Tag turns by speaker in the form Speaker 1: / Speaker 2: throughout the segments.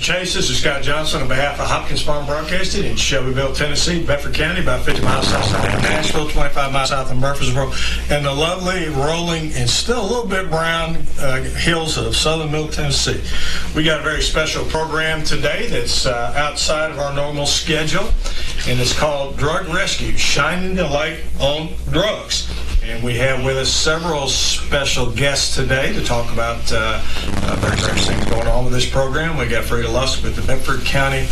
Speaker 1: Chase. This is Scott Johnson on behalf of Hopkins Farm Broadcasting in Shelbyville, Tennessee, Bedford County, about 50 miles southside of Nashville, 25 miles south of Murfreesboro, and the lovely, rolling, and still a little bit brown hills of southern Middle Tennessee. We got a very special program today that's outside of our normal schedule, and it's called Drug Rescue, Shining the Light on Drugs. And we have with us several special guests today to talk about various things going on with this program. We got Frida Lusk with the Bedford County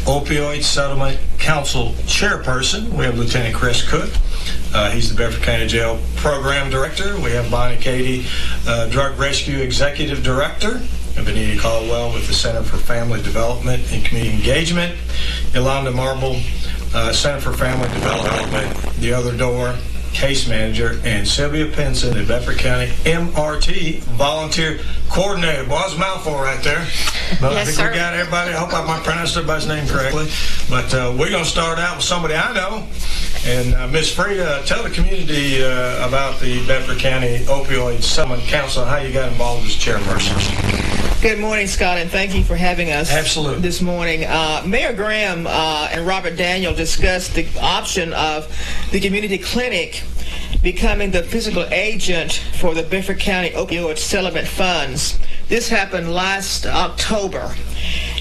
Speaker 1: Opioid Settlement Council Chairperson. We have Lieutenant Chris Cook. He's the Bedford County Jail Program Director. We have Bonnie Cady, Drug Rescue Executive Director. And Benita Caldwell with the Center for Family Development and Community Engagement. Yolanda Marble, Center for Family Development, The Other Door Case Manager, and Sylvia Penson, the Bedford County MRT Volunteer Coordinator. Well, that's a mouthful right there. But
Speaker 2: yes,
Speaker 1: I think we got everybody. I hope I pronounced everybody's name correctly. But we're going to start out with somebody I know. And Ms. Frida, tell the community about the Bedford County Opioid Settlement Council, how you got involved as chairperson.
Speaker 2: Good morning, Scott, and thank you for having us this morning. Mayor Graham and Robert Daniel discussed the option of the community clinic becoming the physical agent for the Bedford County Opioid Settlement Funds. This happened last October.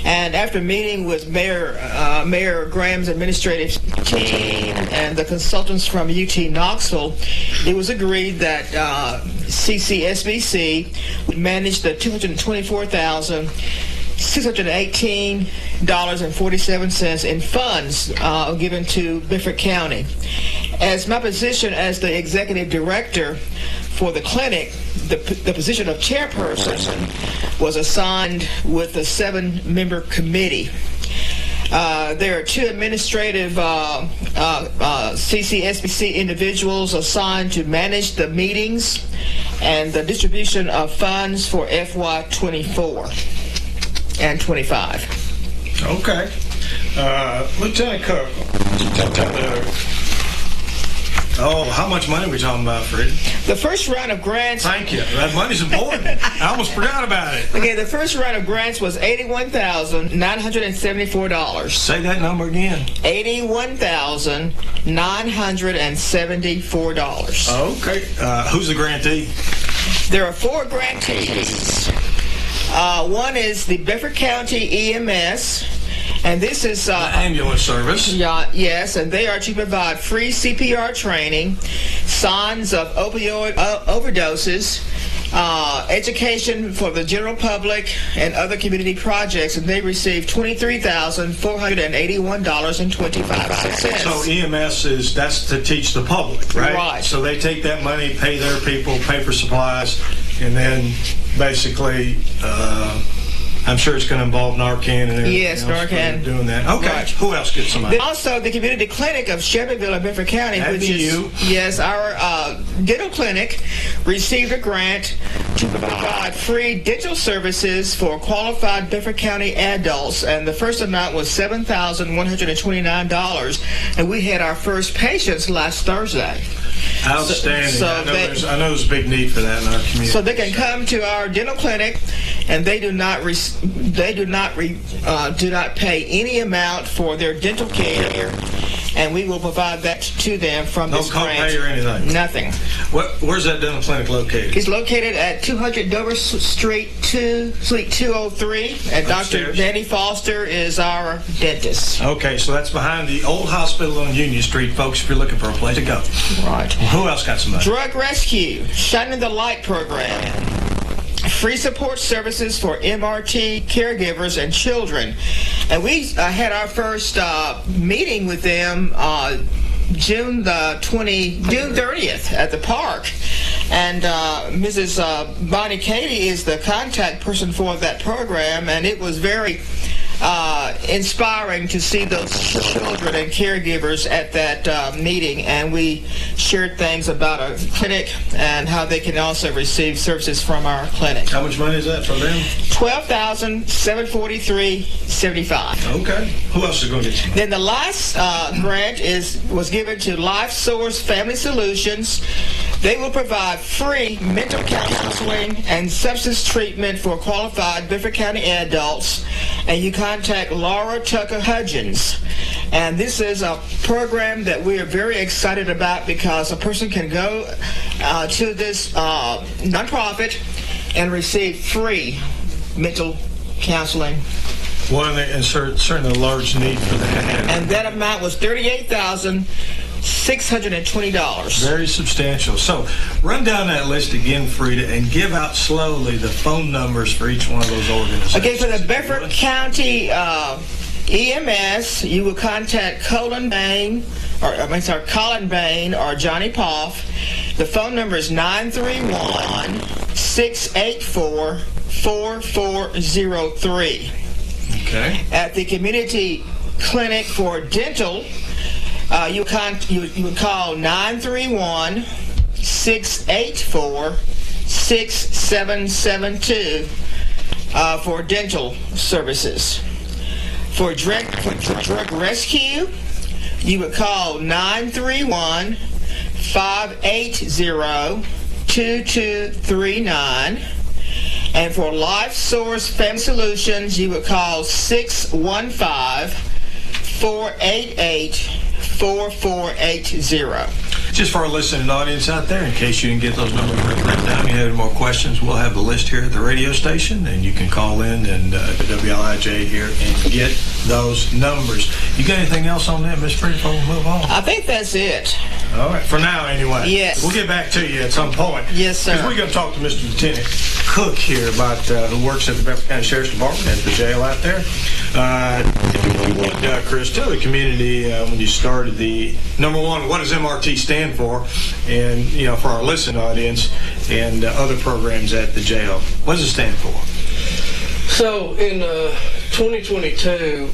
Speaker 2: And after meeting with Mayor Graham's administrative team and the consultants from UT Knoxville, it was agreed that CCSBC would manage the $224,618.47 in funds given to Bedford County. As my position as the executive director for the clinic, the position of chairperson was assigned with a 7-member committee. There are 2 administrative CCSBC individuals assigned to manage the meetings and the distribution of funds for FY 24 and 25.
Speaker 1: Okay. Lieutenant Cook, how much money are we talking about, Frida?
Speaker 2: The first round of grants...
Speaker 1: Thank you. That money's important. I almost forgot about it.
Speaker 2: Okay, the first round of grants was $81,974.
Speaker 1: Say that number again.
Speaker 2: $81,974.
Speaker 1: Okay. Who's the grantee?
Speaker 2: There are 4 grantees. One is the Bedford County EMS, and this is
Speaker 1: the ambulance service.
Speaker 2: Yes, and they are to provide free CPR training, signs of opioid overdoses, education for the general public, and other community projects, and they received $23,481.25.
Speaker 1: So EMS that's to teach the public, right?
Speaker 2: Right.
Speaker 1: So they take that money, pay their people, pay for supplies, and then basically, I'm sure it's going to involve Narcan and everything.
Speaker 2: Yes, Narcan.
Speaker 1: Doing that. Okay. Right. Who else gets some money?
Speaker 2: Also, the community clinic of Shelbyville and Bedford County,
Speaker 1: That'd
Speaker 2: which
Speaker 1: be
Speaker 2: is
Speaker 1: you.
Speaker 2: Yes, our dental clinic received a grant to provide free dental services for qualified Bedford County adults, and the first amount was $7,129, and we had our first patients last Thursday.
Speaker 1: Outstanding. I know there's a big need for that in our community.
Speaker 2: So they can come to our dental clinic, and they do not pay any amount for their dental care, and we will provide that to them from this grant.
Speaker 1: No copay or anything?
Speaker 2: Nothing.
Speaker 1: Where's that dental clinic located?
Speaker 2: It's located at 200 Dover Street, Suite 203, and Dr. Danny Foster is our dentist.
Speaker 1: Okay, so that's behind the old hospital on Union Street, folks, if you're looking for a place to go.
Speaker 2: Right.
Speaker 1: Who else got some money?
Speaker 2: Drug Rescue, Shining the Light program. Free support services for MRT caregivers and children. And we had our first meeting with them June 30th at the park. And Mrs. Bonnie Cady is the contact person for that program, and it was very inspiring to see those children and caregivers at that meeting, and we shared things about our clinic and how they can also receive services from our clinic.
Speaker 1: How much money is that from them?
Speaker 2: $12,743.75.
Speaker 1: Okay. Who else is going to get you?
Speaker 2: Then the last grant was given to Life Source Family Solutions. They will provide free mental counseling and substance treatment for qualified Bedford County adults, and you contact Laura Tucker Hudgens. And this is a program that we are very excited about because a person can go to this nonprofit and receive free mental counseling.
Speaker 1: Well, and certainly a large need for that.
Speaker 2: And that amount was $38,620.
Speaker 1: Very substantial. So run down that list again, Frida, and give out slowly the phone numbers for each one of those organizations.
Speaker 2: Okay, for the Bedford County EMS, you will contact Colin Bain or Johnny Poff. The phone number is 931-684-4403.
Speaker 1: Okay.
Speaker 2: At the community clinic for dental, you would call 931-684-6772 for dental services. For drug rescue, you would call 931-580-2239. And for Life Source Family Solutions, you would call 615-488-4480.
Speaker 1: Just for our listening audience out there, in case you didn't get those numbers written down, you have any more questions, we'll have the list here at the radio station, and you can call in and the WLIJ here and get those numbers. You got anything else on that, Miss Frida, before we move on?
Speaker 2: I think that's it.
Speaker 1: All right, for now anyway.
Speaker 2: Yes.
Speaker 1: We'll get back to you at some point.
Speaker 2: Yes, sir.
Speaker 1: Because we're going to talk to Mr. Lieutenant Cook here about who works at the Bedford County Sheriff's Department at the jail out there. If you would, Chris, tell the community when you started number one, what does MRT stand for? And, for our listening audience and other programs at the jail, what does it stand for?
Speaker 3: So in 2022,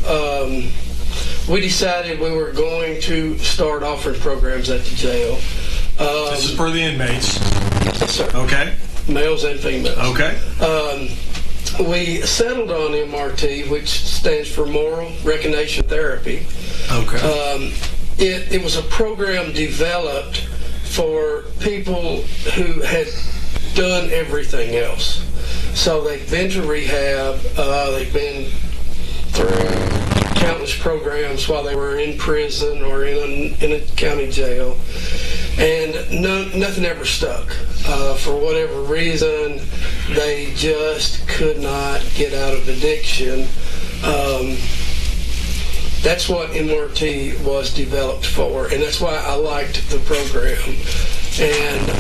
Speaker 3: we decided we were going to start offering programs at the jail.
Speaker 1: This is for the inmates.
Speaker 3: Yes, sir.
Speaker 1: Okay.
Speaker 3: Males and females.
Speaker 1: Okay.
Speaker 3: We settled on MRT, which stands for Moral Recognition Therapy.
Speaker 1: Okay.
Speaker 3: It was a program developed for people who had done everything else. So they've been to rehab, they've been through countless programs while they were in prison or in a county jail, and nothing ever stuck. For whatever reason, they just could not get out of addiction. That's what MRT was developed for, and that's why I liked the program. And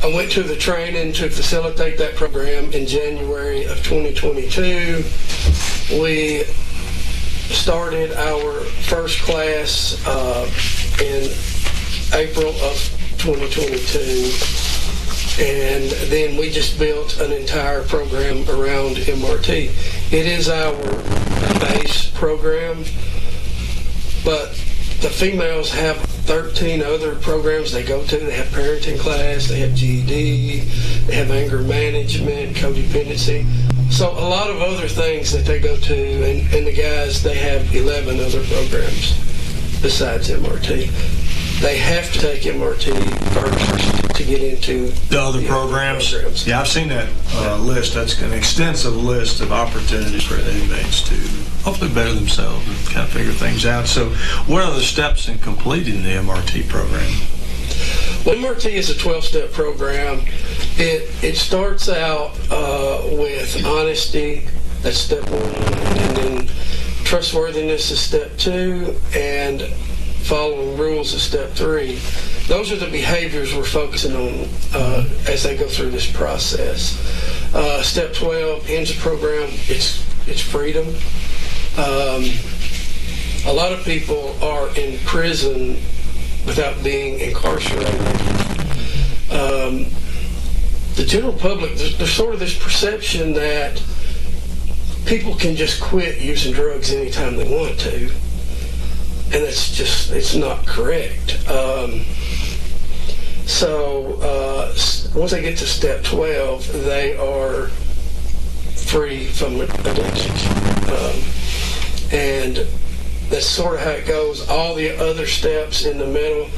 Speaker 3: I went to the training to facilitate that program in January of 2022. We started our first class in April of 2022, and then we just built an entire program around MRT. It is our base program, but the females have 13 other programs they go to. They have parenting class, they have GED, they have anger management, codependency. So a lot of other things that they go to, and the guys, they have 11 other programs besides MRT. They have to take MRT first to get into
Speaker 1: the other programs. Yeah, I've seen that list. That's an extensive list of opportunities for the inmates to hopefully better themselves and kind of figure things out. So what are the steps in completing the MRT program?
Speaker 3: Well, MRT is a 12-step program. It starts out with honesty, that's step one, and then trustworthiness is step two, and following rules is step three. Those are the behaviors we're focusing on as they go through this process. Step 12 ends the program. It's freedom. A lot of people are in prison without being incarcerated. The general public, there's sort of this perception that people can just quit using drugs anytime they want to, and it's not correct. So once they get to step 12, they are free from addictions, and that's sort of how it goes. All the other steps in the middle,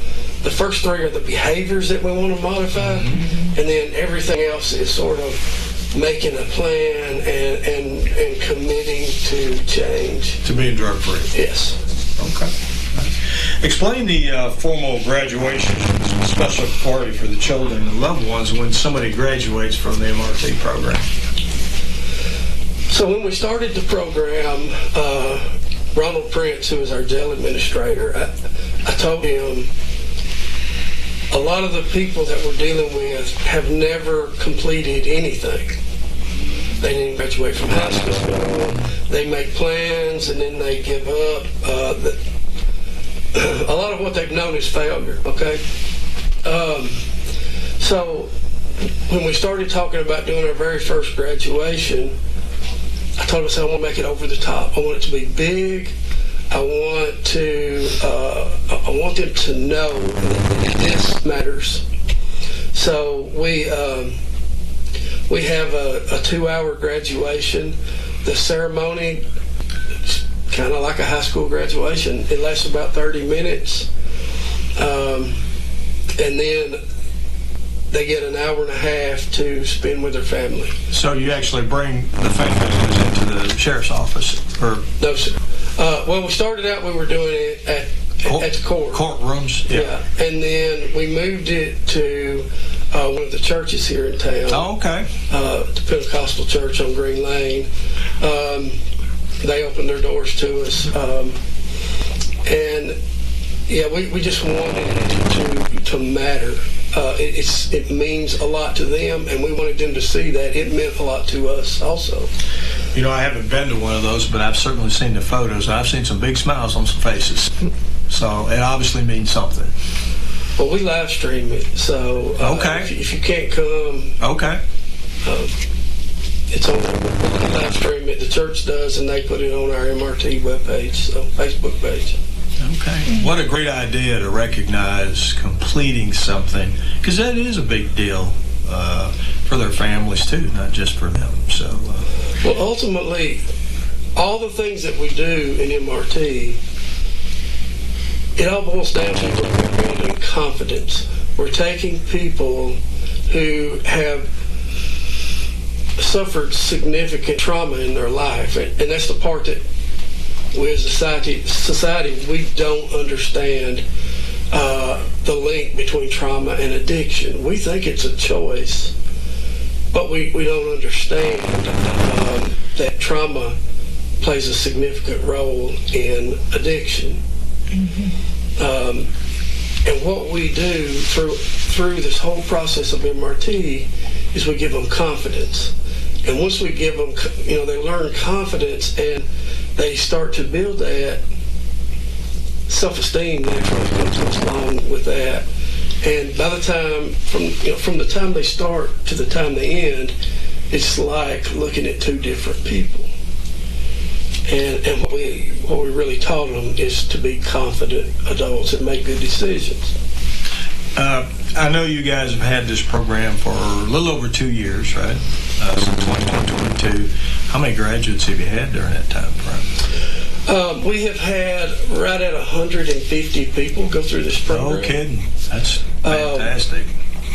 Speaker 3: the first 3 are the behaviors that we want to modify, and then everything else is sort of making a plan and committing to change.
Speaker 1: To being drug-free.
Speaker 3: Yes.
Speaker 1: Okay. Explain the formal graduation special party for the children and loved ones when somebody graduates from the MRT program.
Speaker 3: So when we started the program, Ronald Prince, who was our jail administrator, I told him a lot of the people that we're dealing with have never completed anything. They didn't graduate from high school. They make plans and then they give up. A lot of what they've known is failure, okay? So when we started talking about doing our very first graduation, I told us I want to make it over the top. I want it to be big. I want them to know that this matters. So we have a 2-hour graduation. The ceremony, kind of like a high school graduation, it lasts about 30 minutes, and then they get an hour and a half to spend with their family.
Speaker 1: So you actually bring the faith visitors into the sheriff's office? Or
Speaker 3: no, sir. Well, we started out, we were doing it at the court.
Speaker 1: Courtrooms?
Speaker 3: Yeah. And then we moved it to one of the churches here in town.
Speaker 1: Oh, okay.
Speaker 3: The Pentecostal church on Green Lane. They opened their doors to us. And, yeah, we just wanted it to matter. It means a lot to them, and we wanted them to see that it meant a lot to us also.
Speaker 1: You know, I haven't been to one of those, but I've certainly seen the photos. I've seen some big smiles on some faces. So it obviously means something.
Speaker 3: Well, we live stream it, so
Speaker 1: okay.
Speaker 3: If you can't come,
Speaker 1: okay,
Speaker 3: it's on. We live stream it. The church does, and they put it on our MRT webpage, so Facebook page.
Speaker 1: Okay. What a great idea to recognize completing something, because that is a big deal for their families too, not just for them. So,
Speaker 3: well, ultimately, all the things that we do in MRT, it all boils down to building confidence. We're taking people who have suffered significant trauma in their life, and that's the part that we as a society, we don't understand the link between trauma and addiction. We think it's a choice, but we don't understand that trauma plays a significant role in addiction. And what we do through this whole process of MRT is we give them confidence. And once we give them, they learn confidence and they start to build that self-esteem naturally comes along with that. And by the time, from the time they start to the time they end, it's like looking at two different people. And what we really taught them is to be confident adults and make good decisions.
Speaker 1: I know you guys have had this program for a little over 2 years, right? Since 2022. How many graduates have you had during that time frame?
Speaker 3: We have had right at 150 people go through this program.
Speaker 1: No kidding. That's fantastic.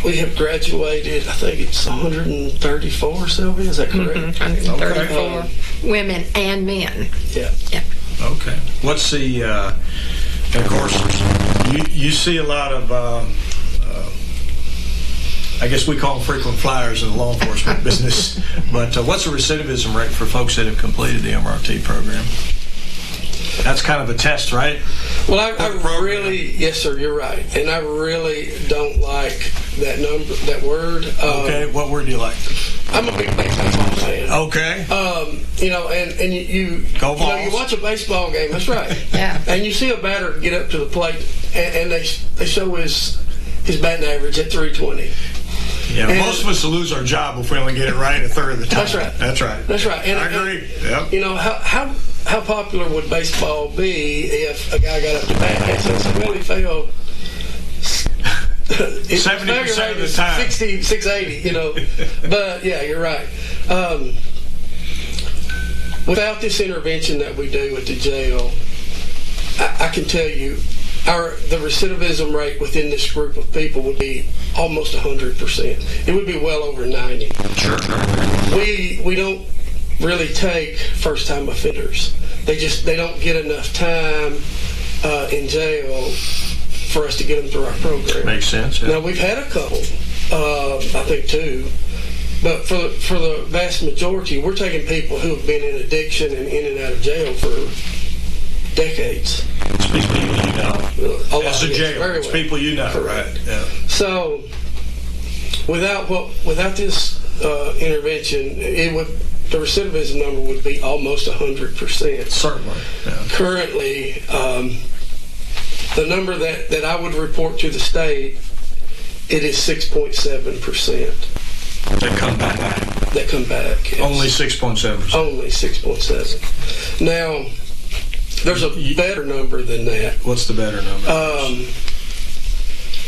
Speaker 3: We have graduated, I think it's 134, Sylvia, is that correct?
Speaker 4: 134 women and men.
Speaker 3: Yeah.
Speaker 1: Okay. What's the, and of course, you see a lot of, I guess we call them frequent flyers in the law enforcement business, but what's the recidivism rate for folks that have completed the MRT program? That's kind of a test, right?
Speaker 3: Well, I really, yes, sir, you're right. And I really don't like that number, that word.
Speaker 1: Okay, what word do you like?
Speaker 3: I'm a big baseball fan.
Speaker 1: Okay.
Speaker 3: And you watch a baseball game, that's right.
Speaker 4: Yeah.
Speaker 3: And you see a batter get up to the plate, and they show his batting average at 320.
Speaker 1: Yeah, and most of us will lose our job if we only get it right a third of the time.
Speaker 3: That's right. That's right. And
Speaker 1: I agree. Yep.
Speaker 3: You know, how popular would baseball be if a guy got up to bat and said, well, he failed
Speaker 1: 70% of the time.
Speaker 3: 60, 680, you know. But, yeah, you're right. Without this intervention that we do at the jail, I can tell you the recidivism rate within this group of people would be almost 100%. It would be well over 90.
Speaker 1: Sure.
Speaker 3: We don't really take first-time offenders. They don't get enough time in jail for us to get them through our program.
Speaker 1: Makes sense. Yeah.
Speaker 3: Now, we've had a couple, I think two, but for the vast majority, we're taking people who have been in addiction and in and out of jail for decades.
Speaker 1: It's people you know.
Speaker 3: As
Speaker 1: a jail, it's people you know.
Speaker 3: Correct.
Speaker 1: Right. Yeah.
Speaker 3: So, without this intervention, the recidivism number would be almost 100%.
Speaker 1: Certainly. Yeah.
Speaker 3: Currently, the number that I would report to the state, it is 6.7%.
Speaker 1: That come back.
Speaker 3: That come back. Yes.
Speaker 1: Only 6.7%.
Speaker 3: Only 6.7. Now, there's a better number than that.
Speaker 1: What's the better number?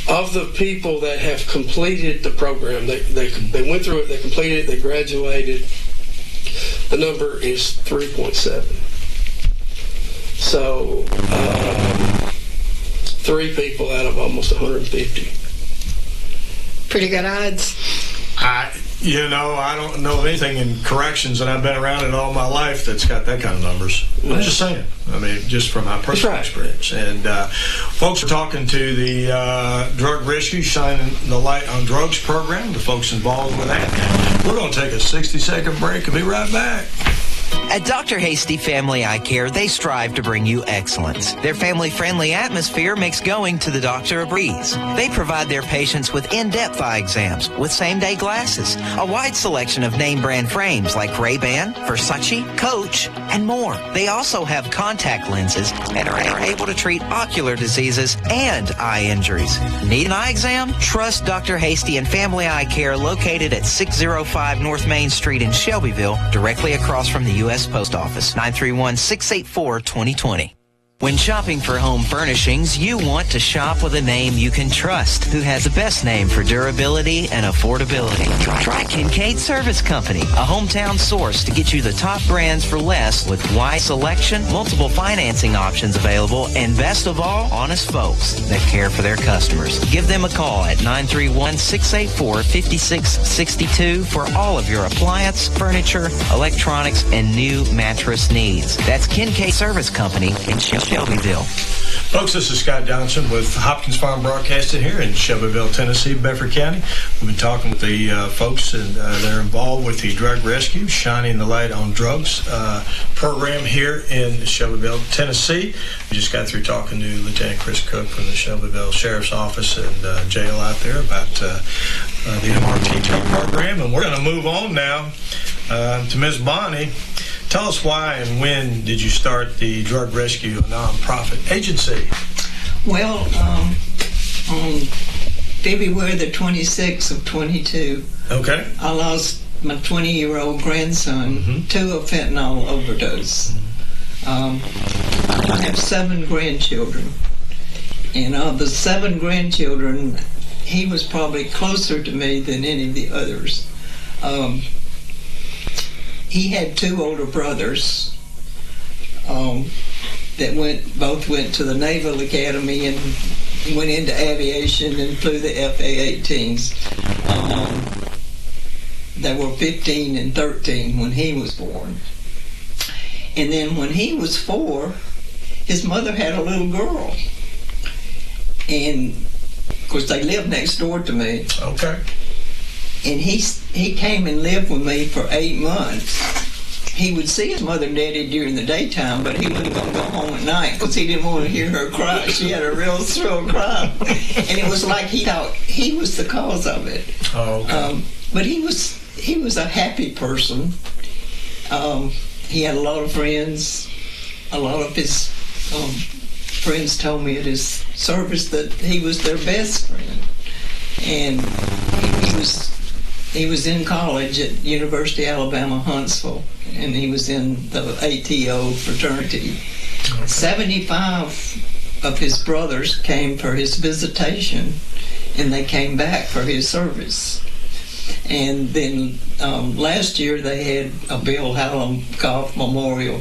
Speaker 3: Of the people that have completed the program, they went through it, they completed it, they graduated, the number is 3.7. So, 3 people out of almost 150.
Speaker 4: Pretty good odds.
Speaker 1: I don't know anything in corrections, and I've been around it all my life that's got that kind of numbers. I'm just saying. I mean, just from my personal experience. And folks are talking to the Drug Rescue Shining the Light on Drugs program, the folks involved with that. We're going to take a 60-second break and be right back.
Speaker 5: At Dr. Hasty Family Eye Care, they strive to bring you excellence. Their family-friendly atmosphere makes going to the doctor a breeze. They provide their patients with in-depth eye exams with same-day glasses, a wide selection of name-brand frames like Ray-Ban, Versace, Coach, and more. They also have contact lenses and are able to treat ocular diseases and eye injuries. Need an eye exam? Trust Dr. Hasty and Family Eye Care, located at 605 North Main Street in Shelbyville, directly across from the U.S. Post Office, 931-684-2020. When shopping for home furnishings, you want to shop with a name you can trust, who has the best name for durability and affordability. Try Kincaid Service Company, a hometown source to get you the top brands for less with wide selection, multiple financing options available, and best of all, honest folks that care for their customers. Give them a call at 931-684-5662 for all of your appliance, furniture, electronics, and new mattress needs. That's Kincaid Service Company in Shelbyville.
Speaker 1: Folks, this is Scott Johnson with Hopkins Farm Broadcasting here in Shelbyville, Tennessee, Bedford County. We've been talking with the folks that are involved with the Drug Rescue, Shining the Light on Drugs program here in Shelbyville, Tennessee. We just got through talking to Lieutenant Chris Cook from the Shelbyville Sheriff's Office and jail out there about the MRTT program. And we're going to move on now to Ms. Bonnie. Tell us why and when did you start the Drug Rescue, a nonprofit agency?
Speaker 6: Well, on February the 26th of 22,
Speaker 1: okay,
Speaker 6: I lost my 20-year-old grandson to a fentanyl overdose. I have 7 grandchildren, and of the 7 grandchildren, he was probably closer to me than any of the others. He had 2 older brothers that both went to the Naval Academy and went into aviation and flew the FA-18s. They were 15 and 13 when he was born. And then when he was 4, his mother had a little girl. And, of course, they lived next door to me.
Speaker 1: Okay.
Speaker 6: And he came and lived with me for 8 months. He would see his mother and daddy during the daytime, but he wouldn't go home at night because he didn't want to hear her cry. She had a real shrill cry. And it was like he thought he was the cause of it.
Speaker 1: Oh, okay.
Speaker 6: But he was a happy person. He had a lot of friends. A lot of his friends told me at his service that he was their best friend. And He was in college at University of Alabama, Huntsville, and he was in the ATO fraternity. Okay. 75 of his brothers came for his visitation, and they came back for his service. And then last year they had a Bill Hallam Golf Memorial,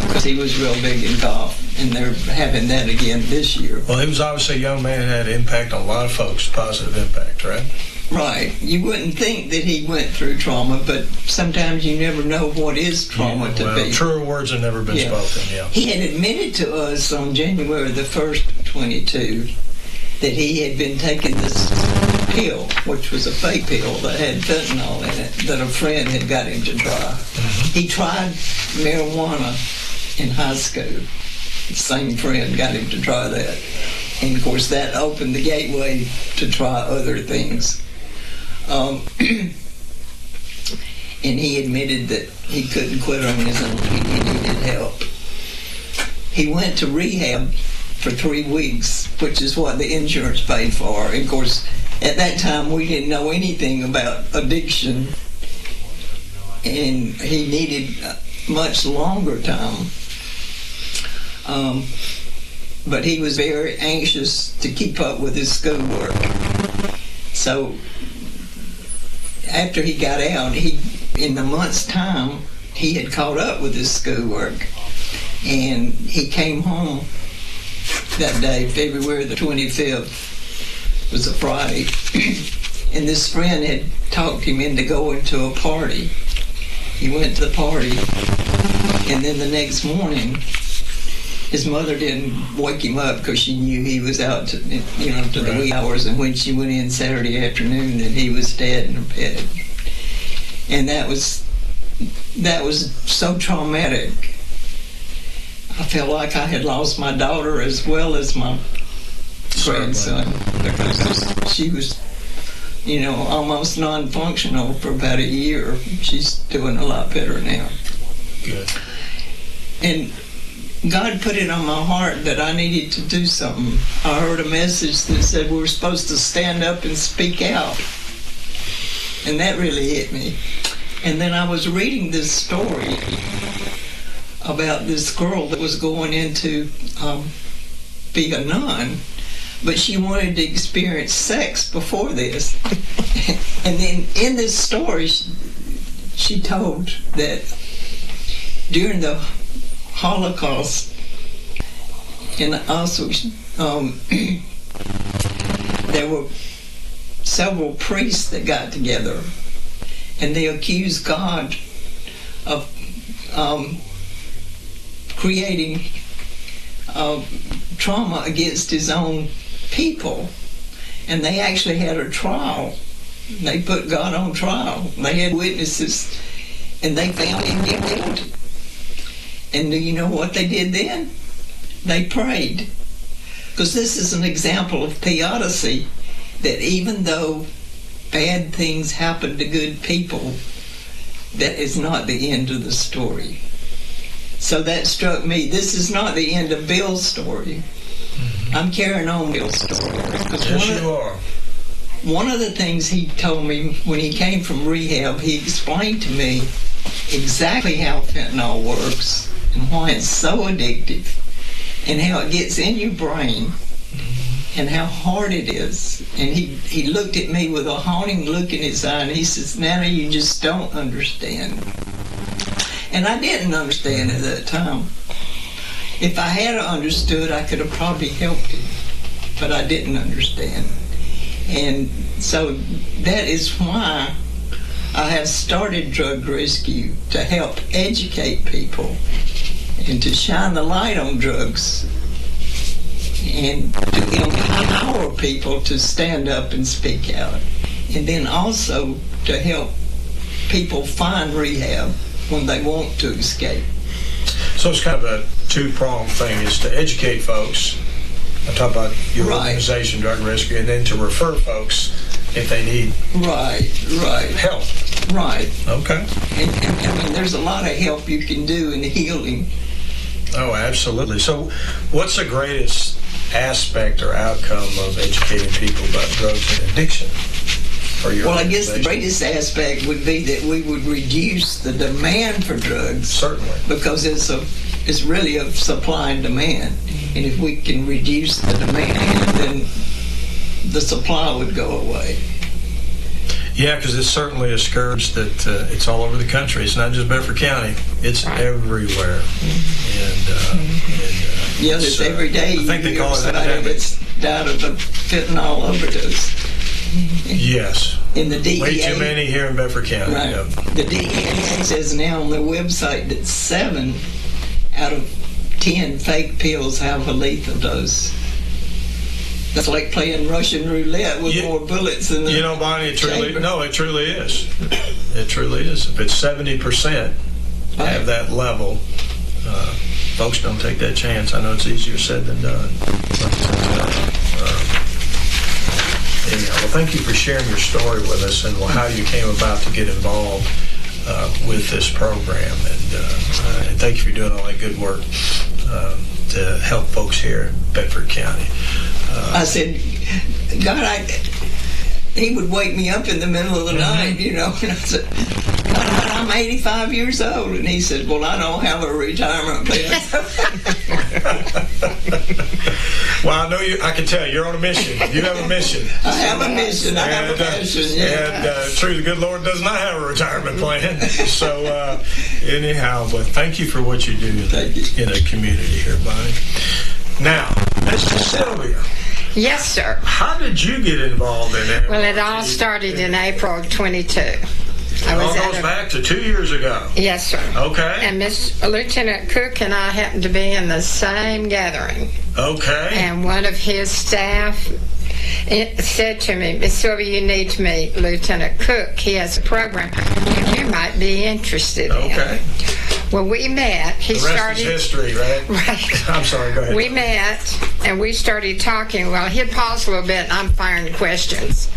Speaker 6: because he was real big in golf, and they're having that again this year.
Speaker 1: Well, he was obviously a young man and had an impact on a lot of folks, positive impact, right?
Speaker 6: Right. You wouldn't think that he went through trauma, but sometimes you never know what is trauma to be.
Speaker 1: Truer words have never been spoken,
Speaker 6: He had admitted to us on January the 1st, 22, that he had been taking this pill, which was a fake pill that had fentanyl in it, that a friend had got him to try. Mm-hmm. He tried marijuana in high school. The same friend got him to try that. And, of course, that opened the gateway to try other things. And he admitted that he couldn't quit on his own. He needed help. He went to rehab for 3 weeks, which is what the insurance paid for. And, of course, at that time, we didn't know anything about addiction, and he needed much longer time. But he was very anxious to keep up with his schoolwork. So after he got out, in a month's time, he had caught up with his schoolwork. And he came home that day, February the 25th, was a Friday. And this friend had talked him into going to a party. He went to the party, and then the next morning, his mother didn't wake him up because she knew he was out to the wee hours, and when she went in Saturday afternoon, that he was dead in her bed. And that was so traumatic. I felt like I had lost my daughter as well as my grandson, because she was, almost non-functional for about a year. She's doing a lot better now.
Speaker 1: Good.
Speaker 6: And God put it on my heart that I needed to do something. I heard a message that said we were supposed to stand up and speak out. And that really hit me. And then I was reading this story about this girl that was going into be a nun, but she wanted to experience sex before this. And then in this story, she told that during the Holocaust, and also there were several priests that got together, and they accused God of creating trauma against his own people. And they actually had a trial. They put God on trial. They had witnesses, and they found him guilty. And do you know what they did then? They prayed. Because this is an example of theodicy, that even though bad things happen to good people, that is not the end of the story. So that struck me. This is not the end of Bill's story. Mm-hmm. I'm carrying on Bill's story.
Speaker 1: Yes, you are.
Speaker 6: One of the things he told me when he came from rehab, he explained to me exactly how fentanyl works and why it's so addictive and how it gets in your brain and how hard it is. And he looked at me with a haunting look in his eye, and he says, "Nana, you just don't understand." And I didn't understand at that time. If I had understood, I could have probably helped him, but I didn't understand. And so that is why I have started Drug Rescue, to help educate people and to shine the light on drugs and to empower people to stand up and speak out. And then also to help people find rehab when they want to escape.
Speaker 1: So it's kind of a two-pronged thing, is to educate folks. I talk about your organization, Drug Rescue, and then to refer folks if they need help.
Speaker 6: Right.
Speaker 1: Okay.
Speaker 6: And I mean, there's a lot of help you can do in healing.
Speaker 1: Oh, absolutely. So what's the greatest aspect or outcome of educating people about drugs and addiction? for your
Speaker 6: Well, I guess the greatest aspect would be that we would reduce the demand for drugs.
Speaker 1: Certainly.
Speaker 6: Because it's really a supply and demand. And if we can reduce the demand, then the supply would go away.
Speaker 1: Yeah, because it's certainly a scourge that it's all over the country. It's not just Bedford County. It's everywhere.
Speaker 6: Yes, it's every day.
Speaker 1: I think they call it
Speaker 6: epidemic. It's died of a fentanyl overdose.
Speaker 1: Yes.
Speaker 6: In the DEA.
Speaker 1: Way too many here in Bedford County.
Speaker 6: Right.
Speaker 1: Yep.
Speaker 6: The DEA says now on their website that 7 out of 10 fake pills have a lethal dose. That's like playing Russian roulette with more bullets than the
Speaker 1: Bonnie, it truly is. It truly is. If it's 70% have that level, folks don't take that chance. I know it's easier said than done. Anyhow, well, thank you for sharing your story with us and how you came about to get involved with this program. And thank you for doing all that good work to help folks here in Bedford County.
Speaker 6: I said, God, he would wake me up in the middle of the night, and I said, God, I'm 85 years old. And he said, well, I don't have a retirement plan.
Speaker 1: Well, I know I can tell you're on a mission. You have a mission.
Speaker 6: I have a mission. I have a passion.
Speaker 1: And true, the good Lord does not have a retirement plan. So anyhow, but thank you for what you do in the community here, Bonnie. Now, Mr. Sylvia.
Speaker 4: Yes, sir.
Speaker 1: How did you get involved in it?
Speaker 4: Well, it all started in April of 22.
Speaker 1: It all goes back to 2 years ago.
Speaker 4: Yes, sir.
Speaker 1: Okay.
Speaker 4: And Lieutenant Cook and I happened to be in the same gathering.
Speaker 1: Okay.
Speaker 4: And one of his staff said to me, Miss Sylvia, you need to meet Lieutenant Cook. He has a program you might be interested in.
Speaker 1: Okay.
Speaker 4: Well, we met.
Speaker 1: The rest is history, right?
Speaker 4: Right.
Speaker 1: I'm sorry, go ahead.
Speaker 4: We met, and we started talking. Well, he'd pause a little bit, and I'm firing questions.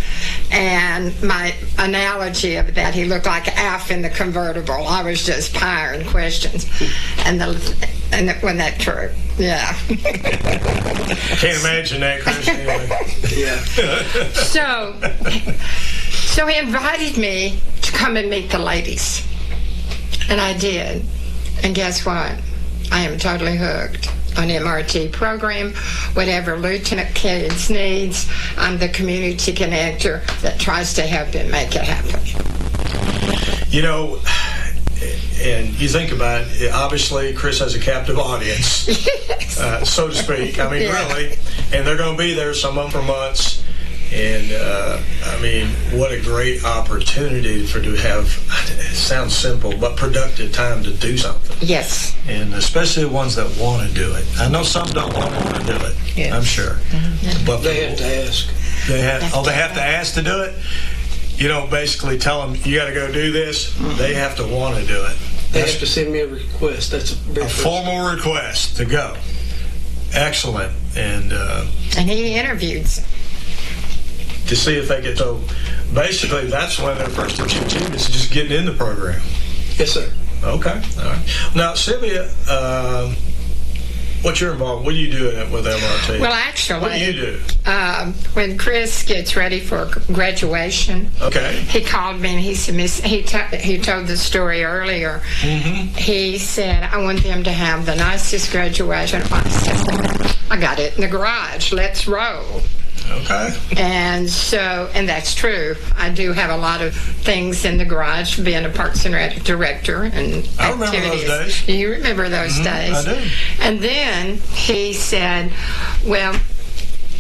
Speaker 4: And my analogy of that, he looked like Alf in the convertible. I was just firing questions. And when that true, yeah.
Speaker 1: Can't imagine that, Chris. Anyway.
Speaker 3: Yeah.
Speaker 4: So he invited me to come and meet the ladies. And I did. And guess what? I am totally hooked on MRT program. Whatever Lieutenant Kids needs, I'm the community connector that tries to help him make it happen.
Speaker 1: And you think about it, obviously Chris has a captive audience,
Speaker 4: yes.
Speaker 1: So to speak. I mean, really. And they're going to be there, some of them for months. And, what a great opportunity to have, it sounds simple, but productive time to do something.
Speaker 4: Yes.
Speaker 1: And especially the ones that want to do it. I know some don't want to do it, yes. I'm sure.
Speaker 3: Mm-hmm.
Speaker 1: But
Speaker 3: they have to ask.
Speaker 1: They have to ask to do it? You don't basically tell them, you got to go do this. Mm-hmm. They have to want to do it.
Speaker 3: They have to send me a request. That's a
Speaker 1: formal request to go. Excellent. And
Speaker 4: he interviewed
Speaker 1: to see if they get so. Basically, that's one of their first achievements, just getting in the program.
Speaker 3: Yes, sir.
Speaker 1: Okay. All right. Now, Sylvia, what's your involvement? What do you do with MRT?
Speaker 4: Well, actually,
Speaker 1: what do you do?
Speaker 4: When Chris gets ready for graduation, he called me and he said, he told the story earlier. Mm-hmm. He said, I want them to have the nicest graduation. I said, I got it in the garage. Let's roll.
Speaker 1: Okay.
Speaker 4: And that's true. I do have a lot of things in the garage, being a Parks and Rec director and
Speaker 1: I remember
Speaker 4: activities.
Speaker 1: those days.
Speaker 4: You remember those days?
Speaker 1: I do.
Speaker 4: And then he said, well,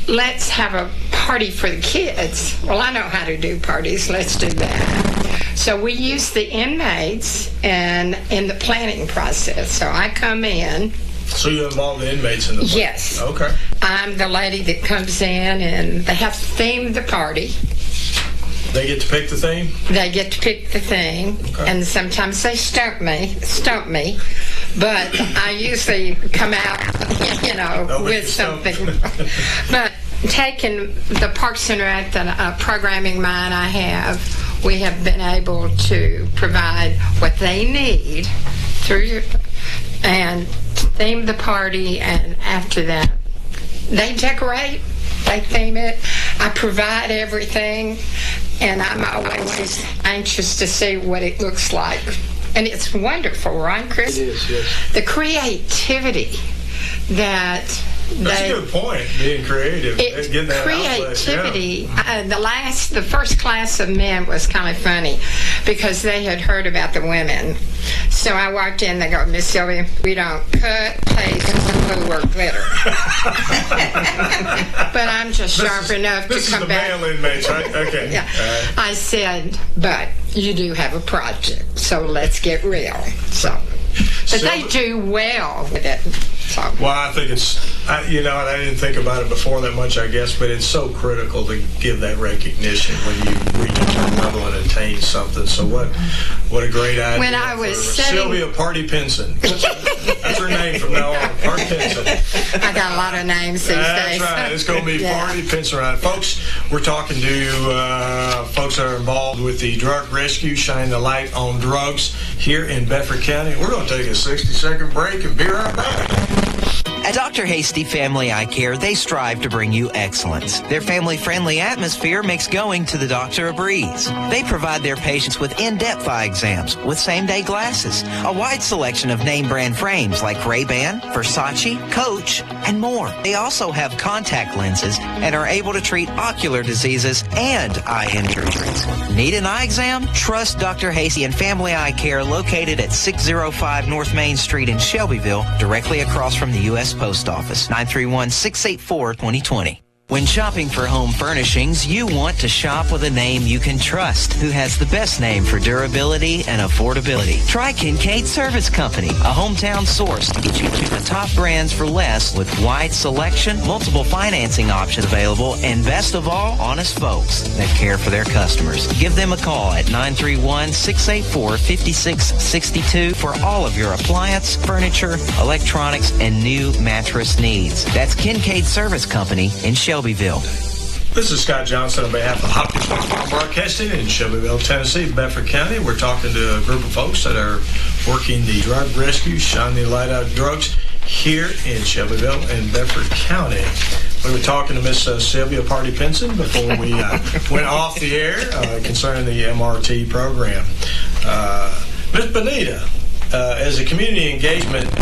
Speaker 4: let's have a party for the kids. Well, I know how to do parties. Let's do that. So we use the inmates in the planning process. So I come in.
Speaker 1: So you involve the inmates in the plan?
Speaker 4: Yes.
Speaker 1: Okay.
Speaker 4: I'm the lady that comes in, and they have to theme the party.
Speaker 1: They get to pick the theme?
Speaker 4: They get to pick the theme, and sometimes they stump me, but I usually come out, with something. But taking the Parks and Rec, the programming mind I have, we have been able to provide what they need and theme the party, and after that, they decorate, they theme it. I provide everything, and I'm always anxious to see what it looks like. And it's wonderful, right, Chris?
Speaker 3: It is, yes.
Speaker 4: The creativity that
Speaker 1: That's a good point, being creative. Getting that
Speaker 4: creativity.
Speaker 1: Outlet, yeah.
Speaker 4: The first class of men was kind of funny because they had heard about the women. So I walked in, they go, Miss Sylvia, we don't cut, paste, glue, or glitter. But I'm just sharp enough to come back.
Speaker 1: This is the male inmates, right? Okay.
Speaker 4: Yeah. I said, but you do have a project, so let's get real. But they do well with it. So.
Speaker 1: Well, I think it's, I didn't think about it before that much, I guess, but it's so critical to give that recognition when you reach a certain level and attain something. So what a great idea.
Speaker 4: When I was
Speaker 1: Sylvia Penson. That's her name from now on, Party Penson.
Speaker 4: I got a lot of names these days.
Speaker 1: That's right. It's going to be Party Penson. Right. Folks, we're talking to folks that are involved with the drug rescue, shine the light on drugs here in Bedford County. We're going to take a 60-second break and be right back.
Speaker 5: At Dr. Hasty Family Eye Care, they strive to bring you excellence. Their family-friendly atmosphere makes going to the doctor a breeze. They provide their patients with in-depth eye exams with same-day glasses, a wide selection of name-brand frames like Ray-Ban, Versace, Coach, and more. They also have contact lenses and are able to treat ocular diseases and eye injuries. Need an eye exam? Trust Dr. Hasty and Family Eye Care, located at 605 North Main Street in Shelbyville, directly across from the U.S. Post Office, 931-684-2020. When shopping for home furnishings, you want to shop with a name you can trust, who has the best name for durability and affordability. Try Kincaid Service Company, a hometown source to get you to the top brands for less, with wide selection, multiple financing options available, and best of all, honest folks that care for their customers. Give them a call at 931-684-5662 for all of your appliance, furniture, electronics, and new mattress needs. That's Kincaid Service Company in Shelbyville.
Speaker 1: This is Scott Johnson on behalf of Hopkins Farm Broadcasting in Shelbyville, Tennessee, Bedford County. We're talking to a group of folks that are working the drug rescue, shine the light out drugs here in Shelbyville and Bedford County. We were talking to Miss Sylvia Penson before we went off the air concerning the MRT program. Ms. Bonita, as a community engagement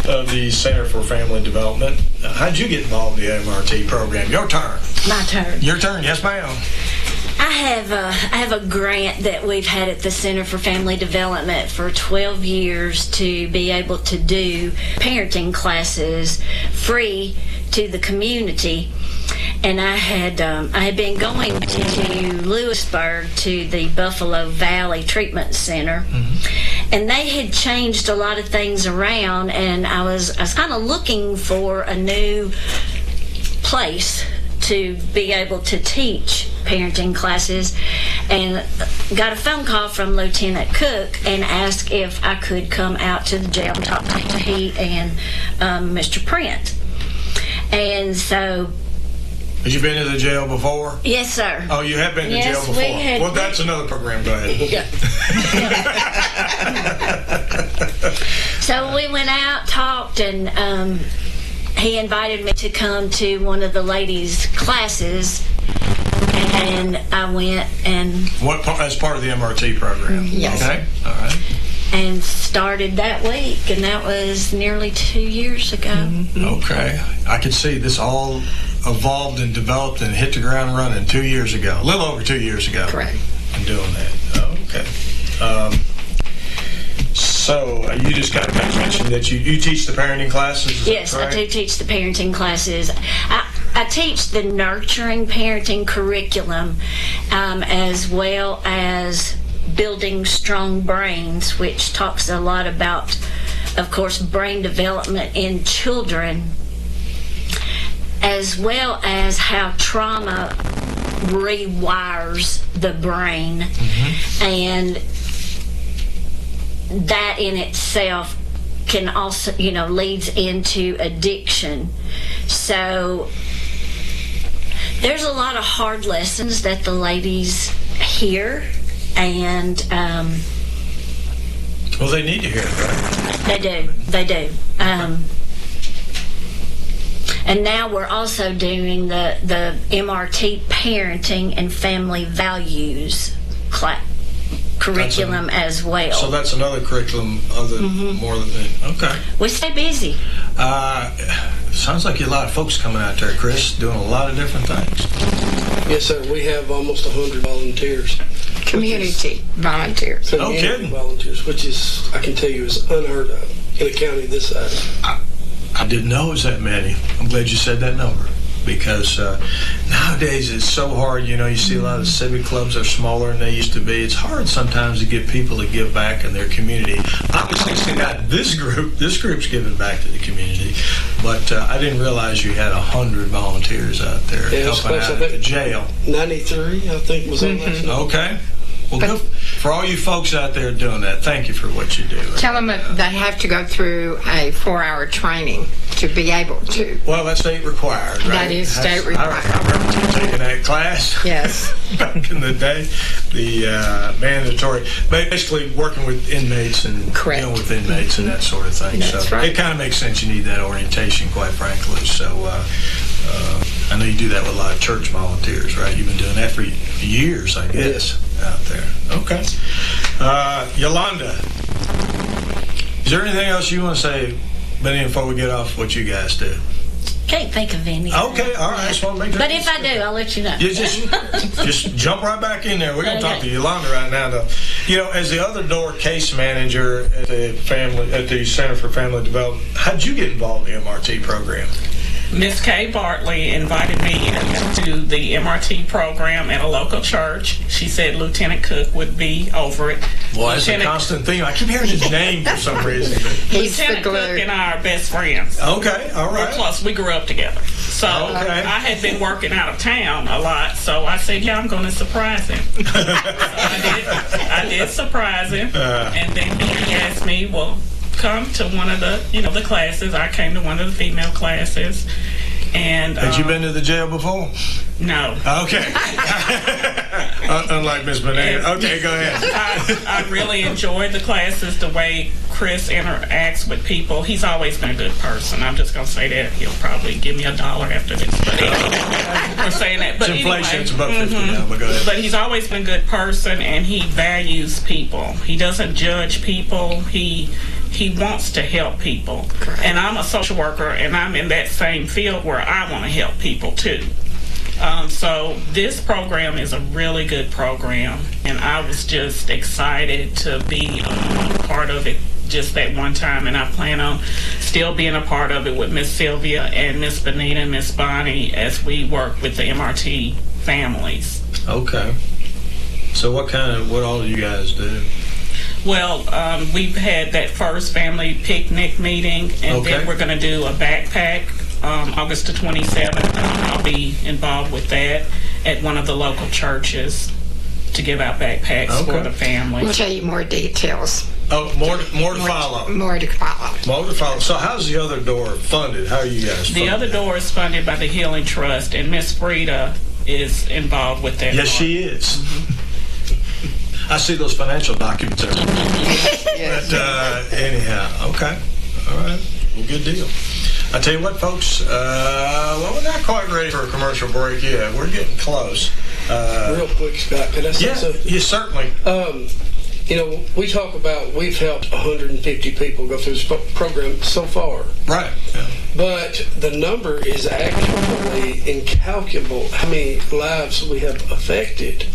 Speaker 1: of the Center for Family Development, how'd you get involved in the MRT program? Your turn.
Speaker 7: My turn.
Speaker 1: Your turn, yes ma'am.
Speaker 7: I have a grant that we've had at the Center for Family Development for 12 years to be able to do parenting classes free to the community. And I had been going to Lewisburg to the Buffalo Valley Treatment Center, and they had changed a lot of things around, and I was kind of looking for a new place to be able to teach parenting classes, and got a phone call from Lieutenant Cook and asked if I could come out to the jail and talk to he and Mr. Print. And so.
Speaker 1: Have you been to the jail before?
Speaker 7: Yes, sir.
Speaker 1: Oh, you have been to jail before? Well, that's another program. Go ahead.
Speaker 7: Yeah. So we went out, talked, and he invited me to come to one of the ladies' classes, and I went and...
Speaker 1: As part of the MRT program?
Speaker 7: Yes.
Speaker 1: Okay, all right.
Speaker 7: And started that week, and that was nearly 2 years ago.
Speaker 1: Okay. I can see this all evolved and developed and hit the ground running 2 years ago. A little over 2 years ago.
Speaker 7: Correct.
Speaker 1: And doing that. Okay. So you just got to mention that you teach the parenting classes?
Speaker 7: Yes, I do teach the parenting classes. I teach the nurturing parenting curriculum, as well as building strong brains, which talks a lot about, of course, brain development in children, as well as how trauma rewires the brain. And that in itself can also, leads into addiction. So there's a lot of hard lessons that the ladies hear, and
Speaker 1: well, they need to hear it, right?
Speaker 7: They do. And now we're also doing the MRT parenting and family values curriculum as well.
Speaker 1: So that's another curriculum other more than okay.
Speaker 7: We stay busy.
Speaker 1: Sounds like you have a lot of folks coming out there, Chris, doing a lot of different things.
Speaker 3: Yes, sir. We have almost 100 volunteers.
Speaker 4: Community volunteers.
Speaker 1: Kidding.
Speaker 3: Volunteers, which is, I can tell you, is unheard of in a county this size.
Speaker 1: I didn't know it was that many. I'm glad you said that number, because nowadays it's so hard. You know, you see a lot of civic clubs are smaller than they used to be. It's hard sometimes to get people to give back in their community. Obviously, not this group. This group's giving back to the community, but I didn't realize you had 100 volunteers out there helping out at the jail.
Speaker 3: 93, I think, was on last night.
Speaker 1: Okay. Well, good for all you folks out there doing that. Thank you for what you do.
Speaker 4: Tell them that they have to go through a 4-hour training to be able to.
Speaker 1: Well, that's state required, right?
Speaker 4: That is state required.
Speaker 1: I remember you taking that class.
Speaker 4: Yes.
Speaker 1: Back in the day, the mandatory, basically working with inmates and dealing with inmates and that sort of thing.
Speaker 4: That's
Speaker 1: so
Speaker 4: right.
Speaker 1: It kind of makes sense. You need that orientation, quite frankly. So I know you do that with a lot of church volunteers, right? You've been doing that for years, I guess.
Speaker 3: Yes.
Speaker 1: Out there. Okay. Yolanda, is there anything else you want to say, Benny, before we get off what you guys do?
Speaker 7: Can't think of any.
Speaker 1: Okay, all right. I just want to make that.
Speaker 7: But if I do, I'll let you know.
Speaker 1: You just jump right back in there. We're going to talk to Yolanda right now, though. You know, as the other door case manager at the Center for Family Development, how'd you get involved in the MRT program?
Speaker 8: Miss Kay Bartley invited me into the MRT program at a local church. She said Lieutenant Cook would be over it.
Speaker 1: Well, that's a constant theme. I keep hearing his name for some reason.
Speaker 8: Lieutenant Cook and I are best friends.
Speaker 1: Okay, all right.
Speaker 8: We're close. We grew up together. So I had been working out of town a lot, so I said, yeah, I'm going to surprise him. So I did surprise him, and then he asked me, well, come to one of the, the classes. I came to one of the female classes. And
Speaker 1: had you been to the jail before?
Speaker 8: No.
Speaker 1: Okay. Unlike Miss Banana. Okay, go ahead.
Speaker 8: I really enjoyed the classes, the way Chris interacts with people. He's always been a good person. I'm just going to say that. He'll probably give me $1 after this. But for saying that. But
Speaker 1: it's inflation.
Speaker 8: Anyway,
Speaker 1: it's about 50 now, but go ahead.
Speaker 8: But he's always been a good person, and he values people. He doesn't judge people. He wants to help people. Correct. And I'm a social worker, and I'm in that same field where I want to help people too. So this program is a really good program, and I was just excited to be part of it just that one time, and I plan on still being a part of it with Miss Sylvia and Miss Benita and Miss Bonnie as we work with the MRT families.
Speaker 1: Okay. So what all do you guys do?
Speaker 8: Well, we've had that first family picnic meeting, and then we're going to do a backpack August the 27th. I'll be involved with that at one of the local churches to give out backpacks for the families.
Speaker 4: We'll tell you more details.
Speaker 1: Oh, more to follow.
Speaker 4: More to follow.
Speaker 1: More to follow. So how's the other door funded? How are you guys funded?
Speaker 8: The other door is funded by the Healing Trust, and Miss Frida is involved with that.
Speaker 1: Yes, she is. Mm-hmm. I see those financial documents every day. But anyhow, okay. All right. Well, good deal. I tell you what, folks, we're not quite ready for a commercial break yet. We're getting close.
Speaker 3: Real quick, Scott, can I say something?
Speaker 1: Yes, certainly.
Speaker 3: We talk about we've helped 150 people go through this program so far.
Speaker 1: Right. Yeah.
Speaker 3: But the number is actually incalculable how many lives we have affected.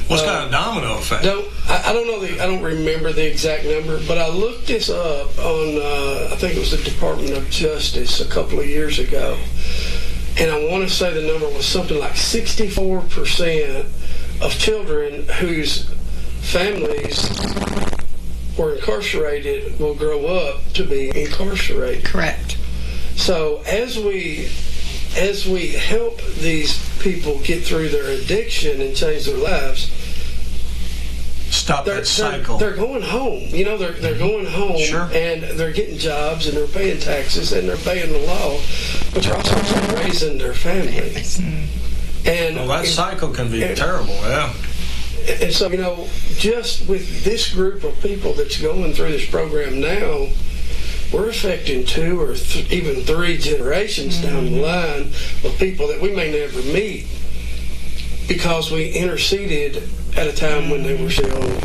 Speaker 1: What's kind of domino effect?
Speaker 3: I don't know. I don't remember the exact number, but I looked this up on I think it was the Department of Justice a couple of years ago, and I want to say the number was something like 64% of children whose families were incarcerated will grow up to be incarcerated.
Speaker 4: Correct.
Speaker 3: So as we help these people get through their addiction and change their lives,
Speaker 1: stop that cycle.
Speaker 3: They're going home. They're going home, and they're getting jobs, and they're paying taxes, and they're paying the law, but they're also raising their families. And
Speaker 1: that cycle can be terrible. Yeah.
Speaker 3: And so, just with this group of people that's going through this program now, we're affecting 2 or even 3 generations down the line of people that we may never meet because we interceded at a time when they were still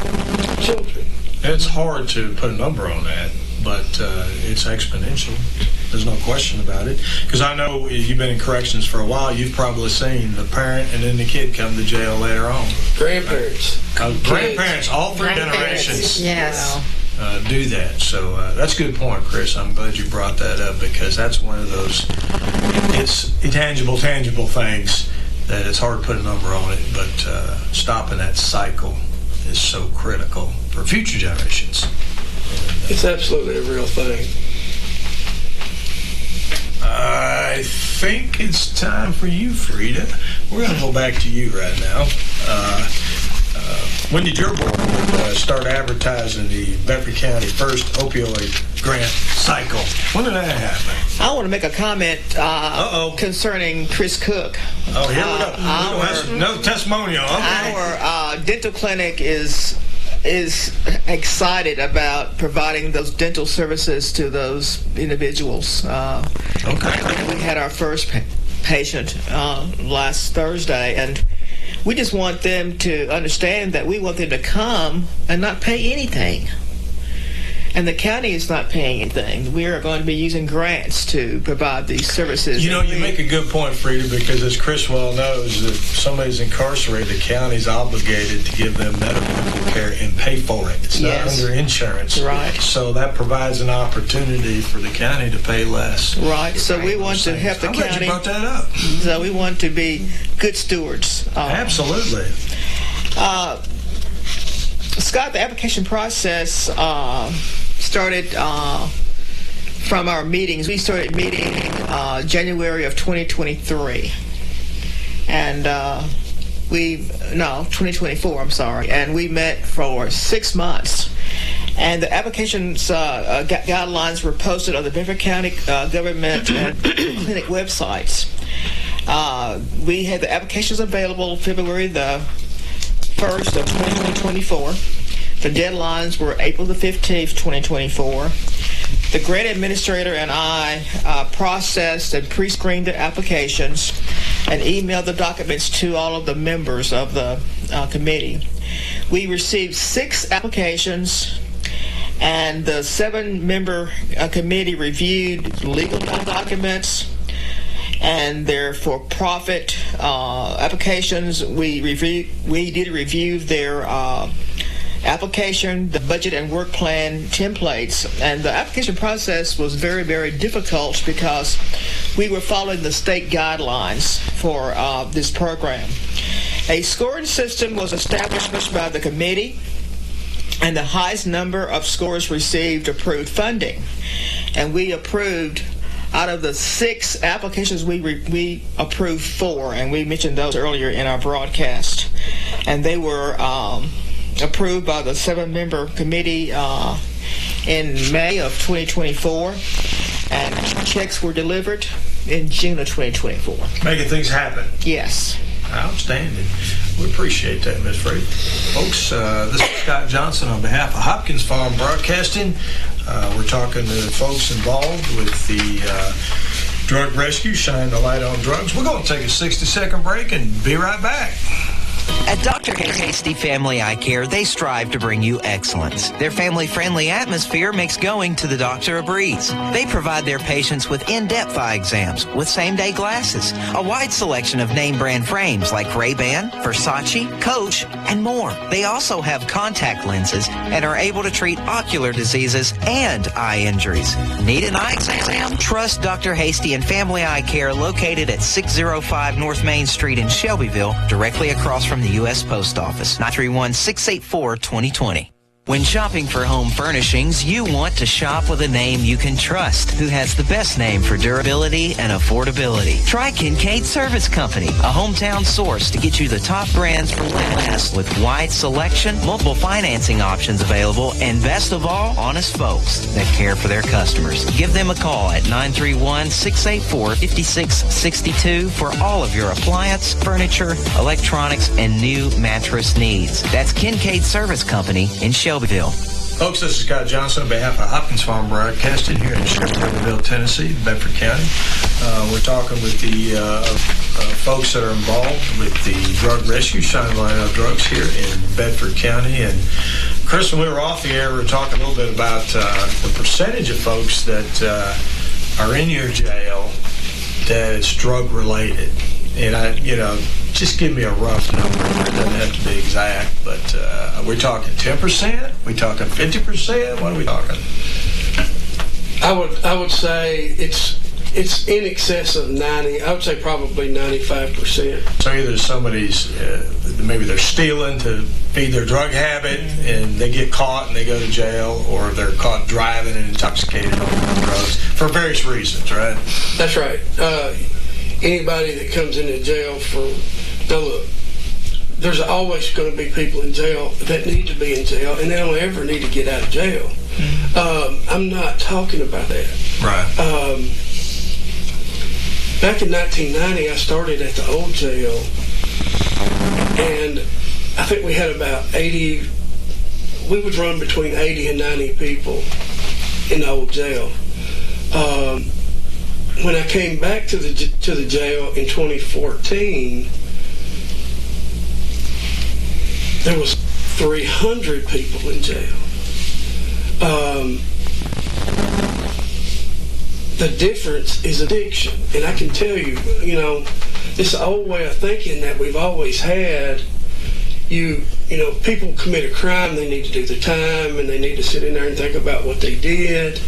Speaker 3: children.
Speaker 1: It's hard to put a number on that, but it's exponential. There's no question about it. Because I know you've been in corrections for a while. You've probably seen the parent and then the kid come to jail later on.
Speaker 3: Grandparents.
Speaker 1: Grandparents, all 3 generations.
Speaker 4: Yes.
Speaker 1: Do that. So that's a good point, Chris. I'm glad you brought that up because that's one of those, it's tangible things that it's hard to put a number on it, but stopping that cycle is so critical for future generations.
Speaker 3: It's absolutely a real thing.
Speaker 1: I think it's time for you, Frida. We're going to go back to you right now. When did your board start advertising the Bedford County first opioid grant cycle? When did that happen?
Speaker 2: I want to make a comment concerning Chris Cook.
Speaker 1: Oh, here we go. Another testimonial. Okay.
Speaker 2: Our dental clinic is excited about providing those dental services to those individuals.
Speaker 1: Okay.
Speaker 2: We had our first patient last Thursday, and we just want them to understand that we want them to come and not pay anything. And the county is not paying anything. We are going to be using grants to provide these services.
Speaker 1: You know, you make a good point, Frida, because as Chris well knows, if somebody's incarcerated, the county's obligated to give them medical care and pay for it. It's not under insurance.
Speaker 2: Right.
Speaker 1: So that provides an opportunity for the county to pay less.
Speaker 2: Right. So we want to help the county.
Speaker 1: I'm glad you brought that up.
Speaker 2: So we want to be good stewards.
Speaker 1: Absolutely.
Speaker 2: Scott, the application process started from our meetings. We started meeting January of 2023. And 2024, I'm sorry. And we met for 6 months. And the applications guidelines were posted on the Bedford County government and clinic websites. We had the applications available February the 1st of 2024. The deadlines were April the 15th, 2024. The grant administrator and I processed and pre-screened the applications and emailed the documents to all of the members of the committee. We received 6 applications, and the 7-member committee reviewed legal documents and their for-profit applications. We did review their application, the budget and work plan templates, and the application process was very, very difficult because we were following the state guidelines for this program. A scoring system was established by the committee, and the highest number of scores received approved funding. And we approved, out of the 6 applications, we approved 4, and we mentioned those earlier in our broadcast. And they were approved by the 7-member committee in May of 2024, and checks were delivered in June of 2024.
Speaker 1: Making things happen.
Speaker 2: Yes.
Speaker 1: Outstanding. We appreciate that, Ms. Free. Folks, this is Scott Johnson on behalf of Hopkins Farm Broadcasting. We're talking to folks involved with the drug rescue, Shine the Light on Drugs. We're going to take a 60-second break and be right back.
Speaker 5: At Dr. Hasty Family Eye Care, they strive to bring you excellence. Their family-friendly atmosphere makes going to the doctor a breeze. They provide their patients with in-depth eye exams with same-day glasses, a wide selection of name-brand frames like Ray-Ban, Versace, Coach, and more. They also have contact lenses and are able to treat ocular diseases and eye injuries. Need an eye exam? Trust Dr. Hasty and Family Eye Care, located at 605 North Main Street in Shelbyville, directly across from the U.S. Post Office, 931-684-2020. When shopping for home furnishings, you want to shop with a name you can trust, who has the best name for durability and affordability. Try Kincaid Service Company, a hometown source to get you the top brands for last, with wide selection, multiple financing options available, and best of all, honest folks that care for their customers. Give them a call at 931-684-5662 for all of your appliance, furniture, electronics, and new mattress needs. That's Kincaid Service Company in Shelbyville.
Speaker 1: Folks, this is Scott Johnson on behalf of Hopkins Farm Broadcasting here in Shelbyville, Tennessee, Bedford County. We're talking with the folks that are involved with the drug rescue, shining light on drugs here in Bedford County. And Chris, when we were off the air, we were talking a little bit about the percentage of folks that are in your jail that it's drug related. And just give me a rough number. It doesn't have to be exact, but we're talking 10%. We talking 50%. What are we talking?
Speaker 3: I would say it's in excess of 90. I would say probably 95%.
Speaker 1: So either somebody's maybe they're stealing to feed their drug habit, and they get caught and they go to jail, or they're caught driving and intoxicated on drugs for various reasons, right?
Speaker 3: That's right. Anybody that comes into jail now look, there's always going to be people in jail that need to be in jail, and they don't ever need to get out of jail. I'm not talking about that.
Speaker 1: Right.
Speaker 3: Back in 1990, I started at the old jail, and I think we had about 80, we would run between 80 and 90 people in the old jail. When I came back to the jail in 2014, there was 300 people in jail. The difference is addiction, and I can tell you, this old way of thinking that we've always had. People commit a crime, they need to do the time, and they need to sit in there and think about what they did.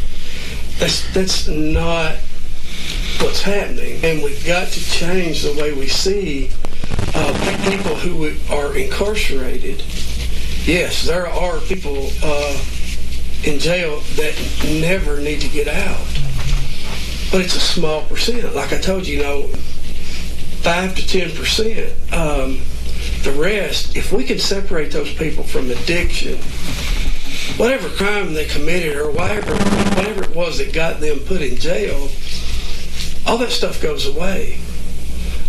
Speaker 3: That's not what's happening, and we've got to change the way we see people who are incarcerated. Yes, there are people in jail that never need to get out, but it's a small percent. Like I told you, 5 to 10%. The rest, if we can separate those people from addiction, whatever crime they committed or whatever it was that got them put in jail, all that stuff goes away.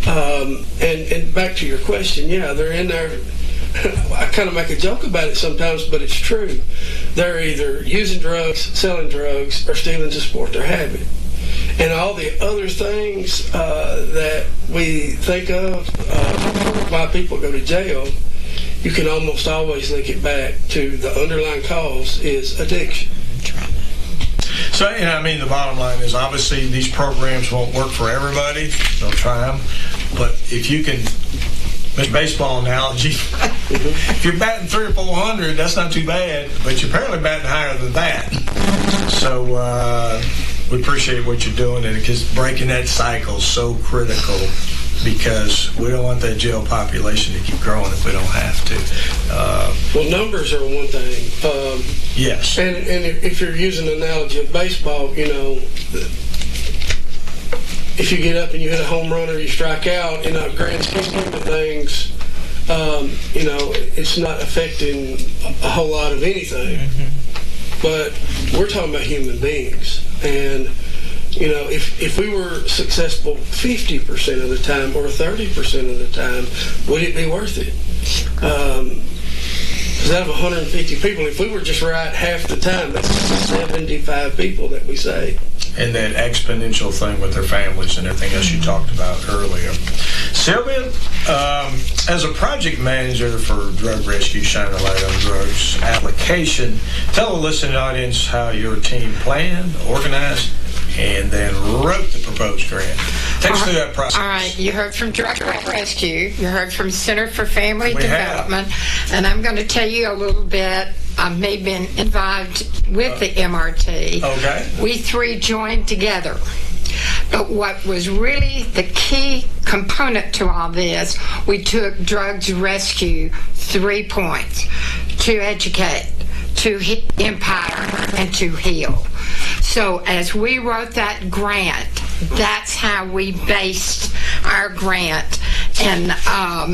Speaker 3: And back to your question, yeah, they're in there. I kind of make a joke about it sometimes, but it's true. They're either using drugs, selling drugs, or stealing to support their habit. And all the other things that we think of why people go to jail, you can almost always link it back to the underlying cause is addiction.
Speaker 1: So, the bottom line is obviously these programs won't work for everybody. They'll try them. But if you can, this baseball analogy, if you're batting 300 or 400, that's not too bad, but you're apparently batting higher than that. So we appreciate what you're doing, and because breaking that cycle is so critical, because we don't want that jail population to keep growing if we don't have to.
Speaker 3: Well, numbers are one thing.
Speaker 1: Yes.
Speaker 3: And if you're using an analogy of baseball, if you get up and you hit a home run or you strike out, in a grand scheme of things, it's not affecting a whole lot of anything. Mm-hmm. But we're talking about human beings. And, if we were successful 50% of the time or 30% of the time, would it be worth it? Because out of 150 people, if we were just right half the time, that's 75 people that we save.
Speaker 1: And that exponential thing with their families and everything else you talked about earlier. Sylvia, as a project manager for Drug Rescue, Shining a Light on Drugs application, tell the listening audience how your team planned, organized, and then wrote the proposed grant. Take us through that process.
Speaker 4: All right. You heard from Drug Rescue. You heard from Center for Family Development. And I'm going to tell you a little bit. I may have been involved with the MRT. Okay. We three joined together. But what was really the key component to all this, we took Drugs Rescue 3 points: to educate, to empower, and to heal. So as we wrote that grant, that's how we based our grant. And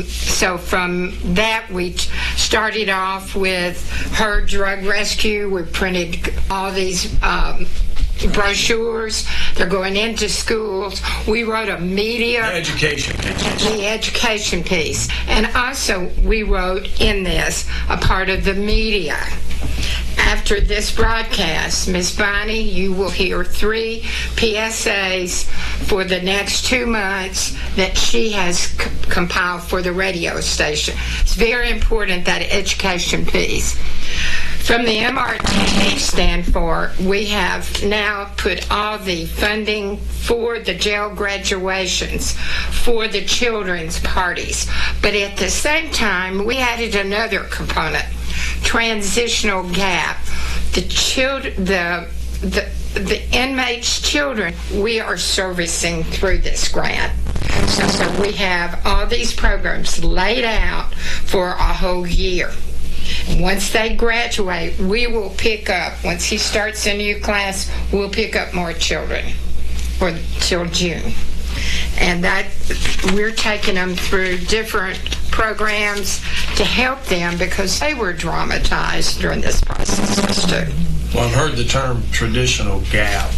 Speaker 4: so from that, we started off with her Drug Rescue. We printed all these brochures. They're going into schools. We wrote a media.
Speaker 1: The
Speaker 4: education piece. And also, we wrote in this a part of the media. After this broadcast, Ms. Bonnie, you will hear 3 PSAs for the next 2 months that she has compiled for the radio station. It's very important, that education piece. From the MRT stand for, we have now put all the funding for the jail graduations, for the children's parties. But at the same time, we added another component, transitional gap. The inmates' children we are servicing through this grant. So we have all these programs laid out for a whole year. Once they graduate, we will pick up, once he starts a new class, we'll pick up more children till June. And that we're taking them through different programs to help them because they were traumatized during this process too.
Speaker 1: Well, I've heard the term traditional gap.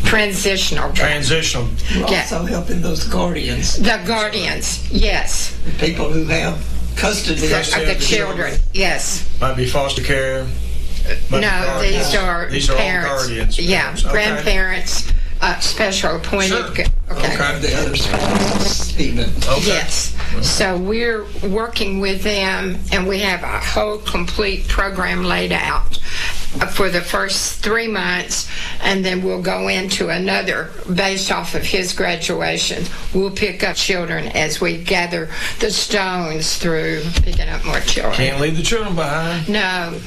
Speaker 4: Transitional gap.
Speaker 1: Transitional.
Speaker 6: We're also helping those guardians.
Speaker 4: The guardians, yes.
Speaker 6: The people who have custody
Speaker 4: of the children, yes.
Speaker 1: Might be foster care.
Speaker 4: No, these are
Speaker 1: parents.
Speaker 4: All guardians. Yeah, okay. Grandparents, special appointed.
Speaker 1: Sure.
Speaker 4: Okay.
Speaker 6: The other spouses, even.
Speaker 1: Okay.
Speaker 4: Yes. So we're working with them, and we have a whole complete program laid out for the first 3 months, and then we'll go into another based off of his graduation. We'll pick up children as we gather the stones through picking up more children.
Speaker 1: Can't leave the children behind.
Speaker 4: No.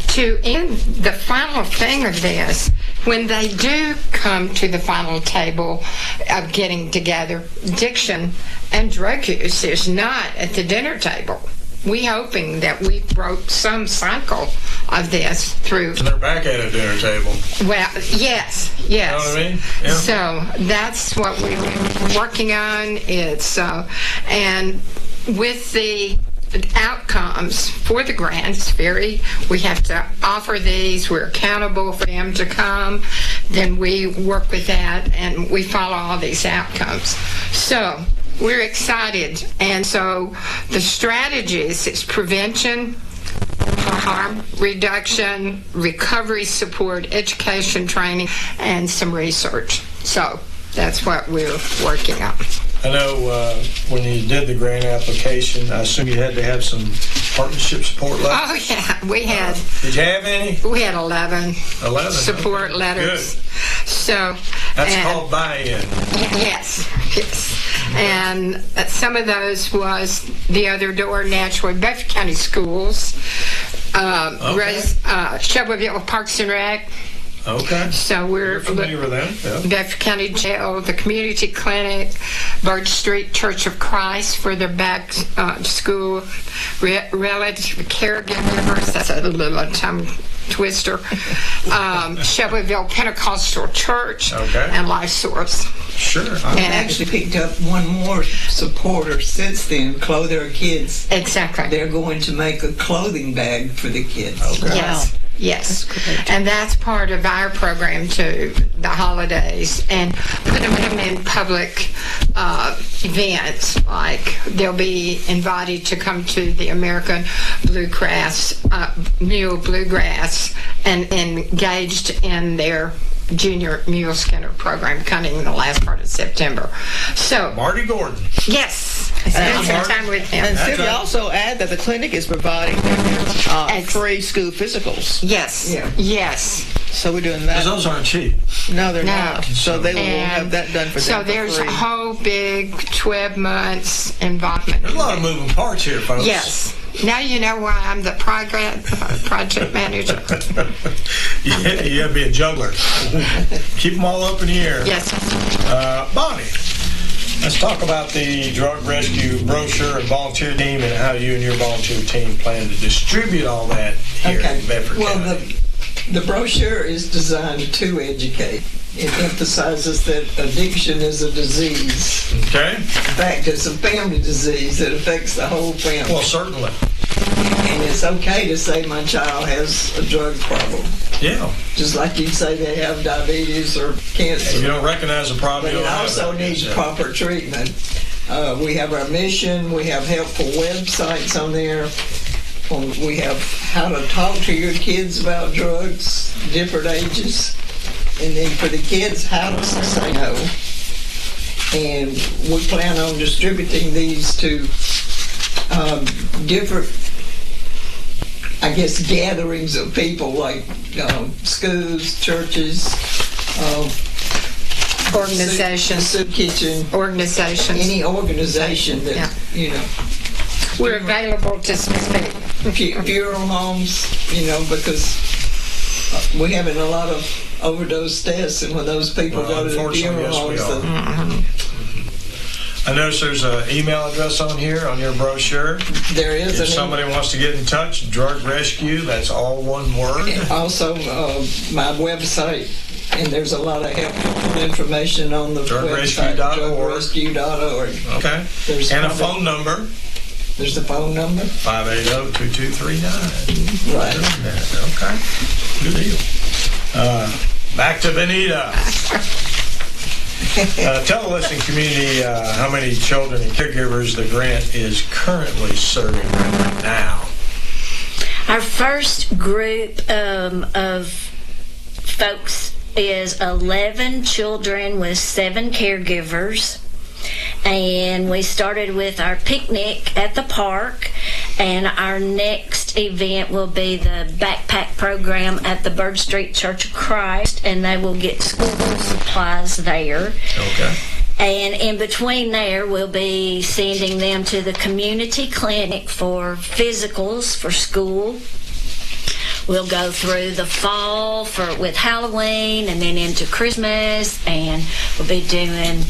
Speaker 4: To end the final thing of this, when they do come to the final table of getting together, addiction and drug use is not at the dinner table. We're hoping that we broke some cycle of this through.
Speaker 1: And they're back at a dinner table.
Speaker 4: Well, yes.
Speaker 1: You know what I mean? Yeah.
Speaker 4: So that's what we're working on. It's and with the outcomes for the grants, we have to offer these. We're accountable for them to come. Then we work with that, and we follow all these outcomes. So we're excited. And so the strategies is prevention, harm reduction, recovery support, education training, and some research. So that's what we're working on.
Speaker 1: I know when you did the grant application, I assume you had to have some partnership support letters.
Speaker 4: Oh, yeah, we had.
Speaker 1: Did you have any?
Speaker 4: We had 11 support letters.
Speaker 1: Good.
Speaker 4: So
Speaker 1: that's called buy-in.
Speaker 4: Yes. And some of those was the other door, naturally, Bedford County Schools, Shelbyville Parks and Rec.
Speaker 1: Okay.
Speaker 4: So we're
Speaker 1: familiar with them. Yeah.
Speaker 4: Bedford County Jail, the community clinic, Birch Street Church of Christ for their back school relative caregivers. That's a little tongue twister. Shelbyville Pentecostal Church and Life Source.
Speaker 1: Sure.
Speaker 6: I've actually picked up one more supporter since then, Clothe Their Kids.
Speaker 4: Exactly.
Speaker 6: They're going to make a clothing bag for the kids.
Speaker 1: Okay.
Speaker 4: Yes. Yes, and that's part of our program too, the holidays, and putting them in public events, like they'll be invited to come to the American Mule Bluegrass and engaged in their Junior Mule Skinner program coming in the last part of September. So
Speaker 1: Marty Gordon.
Speaker 4: Yes. Spend some time with him.
Speaker 2: And Sylvia also add that the clinic is providing free school physicals.
Speaker 4: Yes. Yeah. Yes.
Speaker 2: So we're doing that.
Speaker 1: Because those aren't cheap.
Speaker 2: No, they're not. So they will have that done for them.
Speaker 4: So there's a whole big 12 months involvement.
Speaker 1: There's a lot of moving parts here, folks.
Speaker 4: Yes. Now you know why I'm the project manager.
Speaker 1: You got to be a juggler. Keep them all up in the air.
Speaker 4: Yes.
Speaker 1: Bonnie, let's talk about the drug rescue brochure and volunteer team and how you and your volunteer team plan to distribute all that here in Bedford County.
Speaker 6: Well, the brochure is designed to educate. It emphasizes that addiction is a disease.
Speaker 1: Okay.
Speaker 6: In fact, it's a family disease that affects the whole family.
Speaker 1: Well, certainly.
Speaker 6: And it's okay to say my child has a drug problem.
Speaker 1: Yeah.
Speaker 6: Just like you'd say they have diabetes or cancer.
Speaker 1: If you don't recognize the problem,
Speaker 6: but it also needs proper treatment. We have our mission. We have helpful websites on there. We have how to talk to your kids about drugs, different ages, and then for the kids, how to say no. And we plan on distributing these to different, I guess, gatherings of people like schools, churches,
Speaker 4: organizations,
Speaker 6: soup kitchen,
Speaker 4: organizations,
Speaker 6: any organization that
Speaker 4: We're available to speak.
Speaker 6: Funeral homes, because we're having a lot of overdose deaths, and when those people go to the funeral homes,
Speaker 1: I notice there's an email address on here on your brochure.
Speaker 6: There is.
Speaker 1: If somebody wants to get in touch, Drug Rescue, that's all one word.
Speaker 6: And also, my website, and there's a lot of helpful information on the website, drugrescue.org.
Speaker 1: Okay. And a phone number.
Speaker 6: There's a phone number.
Speaker 1: 580-2239.
Speaker 6: Right.
Speaker 1: Okay. Good deal. Back to Benita. Tell the listening community how many children and caregivers the grant is currently serving right now.
Speaker 7: Our first group of folks is 11 children with 7 caregivers. And we started with our picnic at the park, and our next event will be the backpack program at the Bird Street Church of Christ, and they will get school supplies there.
Speaker 1: Okay.
Speaker 7: And in between there, we'll be sending them to the community clinic for physicals for school. We'll go through the fall with Halloween, and then into Christmas, and we'll be doing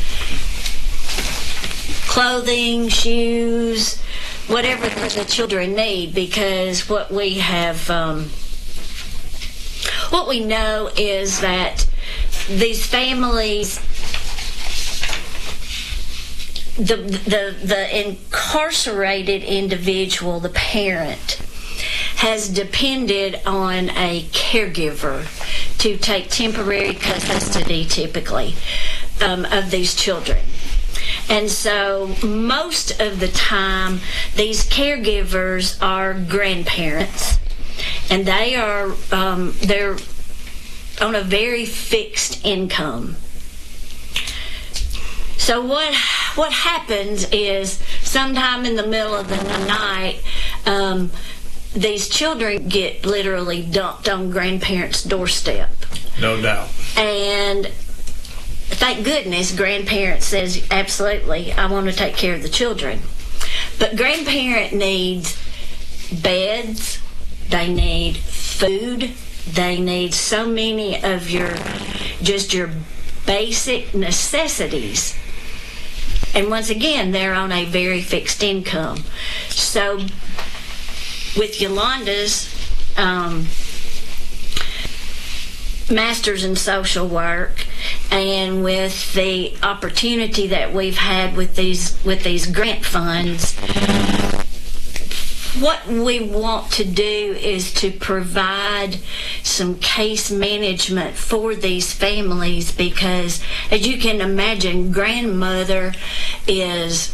Speaker 7: clothing, shoes, whatever the children need, because what we know is that these families, the incarcerated individual, the parent, has depended on a caregiver to take temporary custody, typically, of these children. And so most of the time, these caregivers are grandparents, and they're on a very fixed income. So what happens is, sometime in the middle of the night, these children get literally dumped on grandparents' doorstep.
Speaker 1: No doubt.
Speaker 7: And thank goodness grandparent says, absolutely, I want to take care of the children. But grandparent needs beds, they need food, they need so many of your basic necessities. And once again, they're on a very fixed income. So with Yolanda's Masters in Social Work, and with the opportunity that we've had with these grant funds, what we want to do is to provide some case management for these families, because, as you can imagine, grandmother is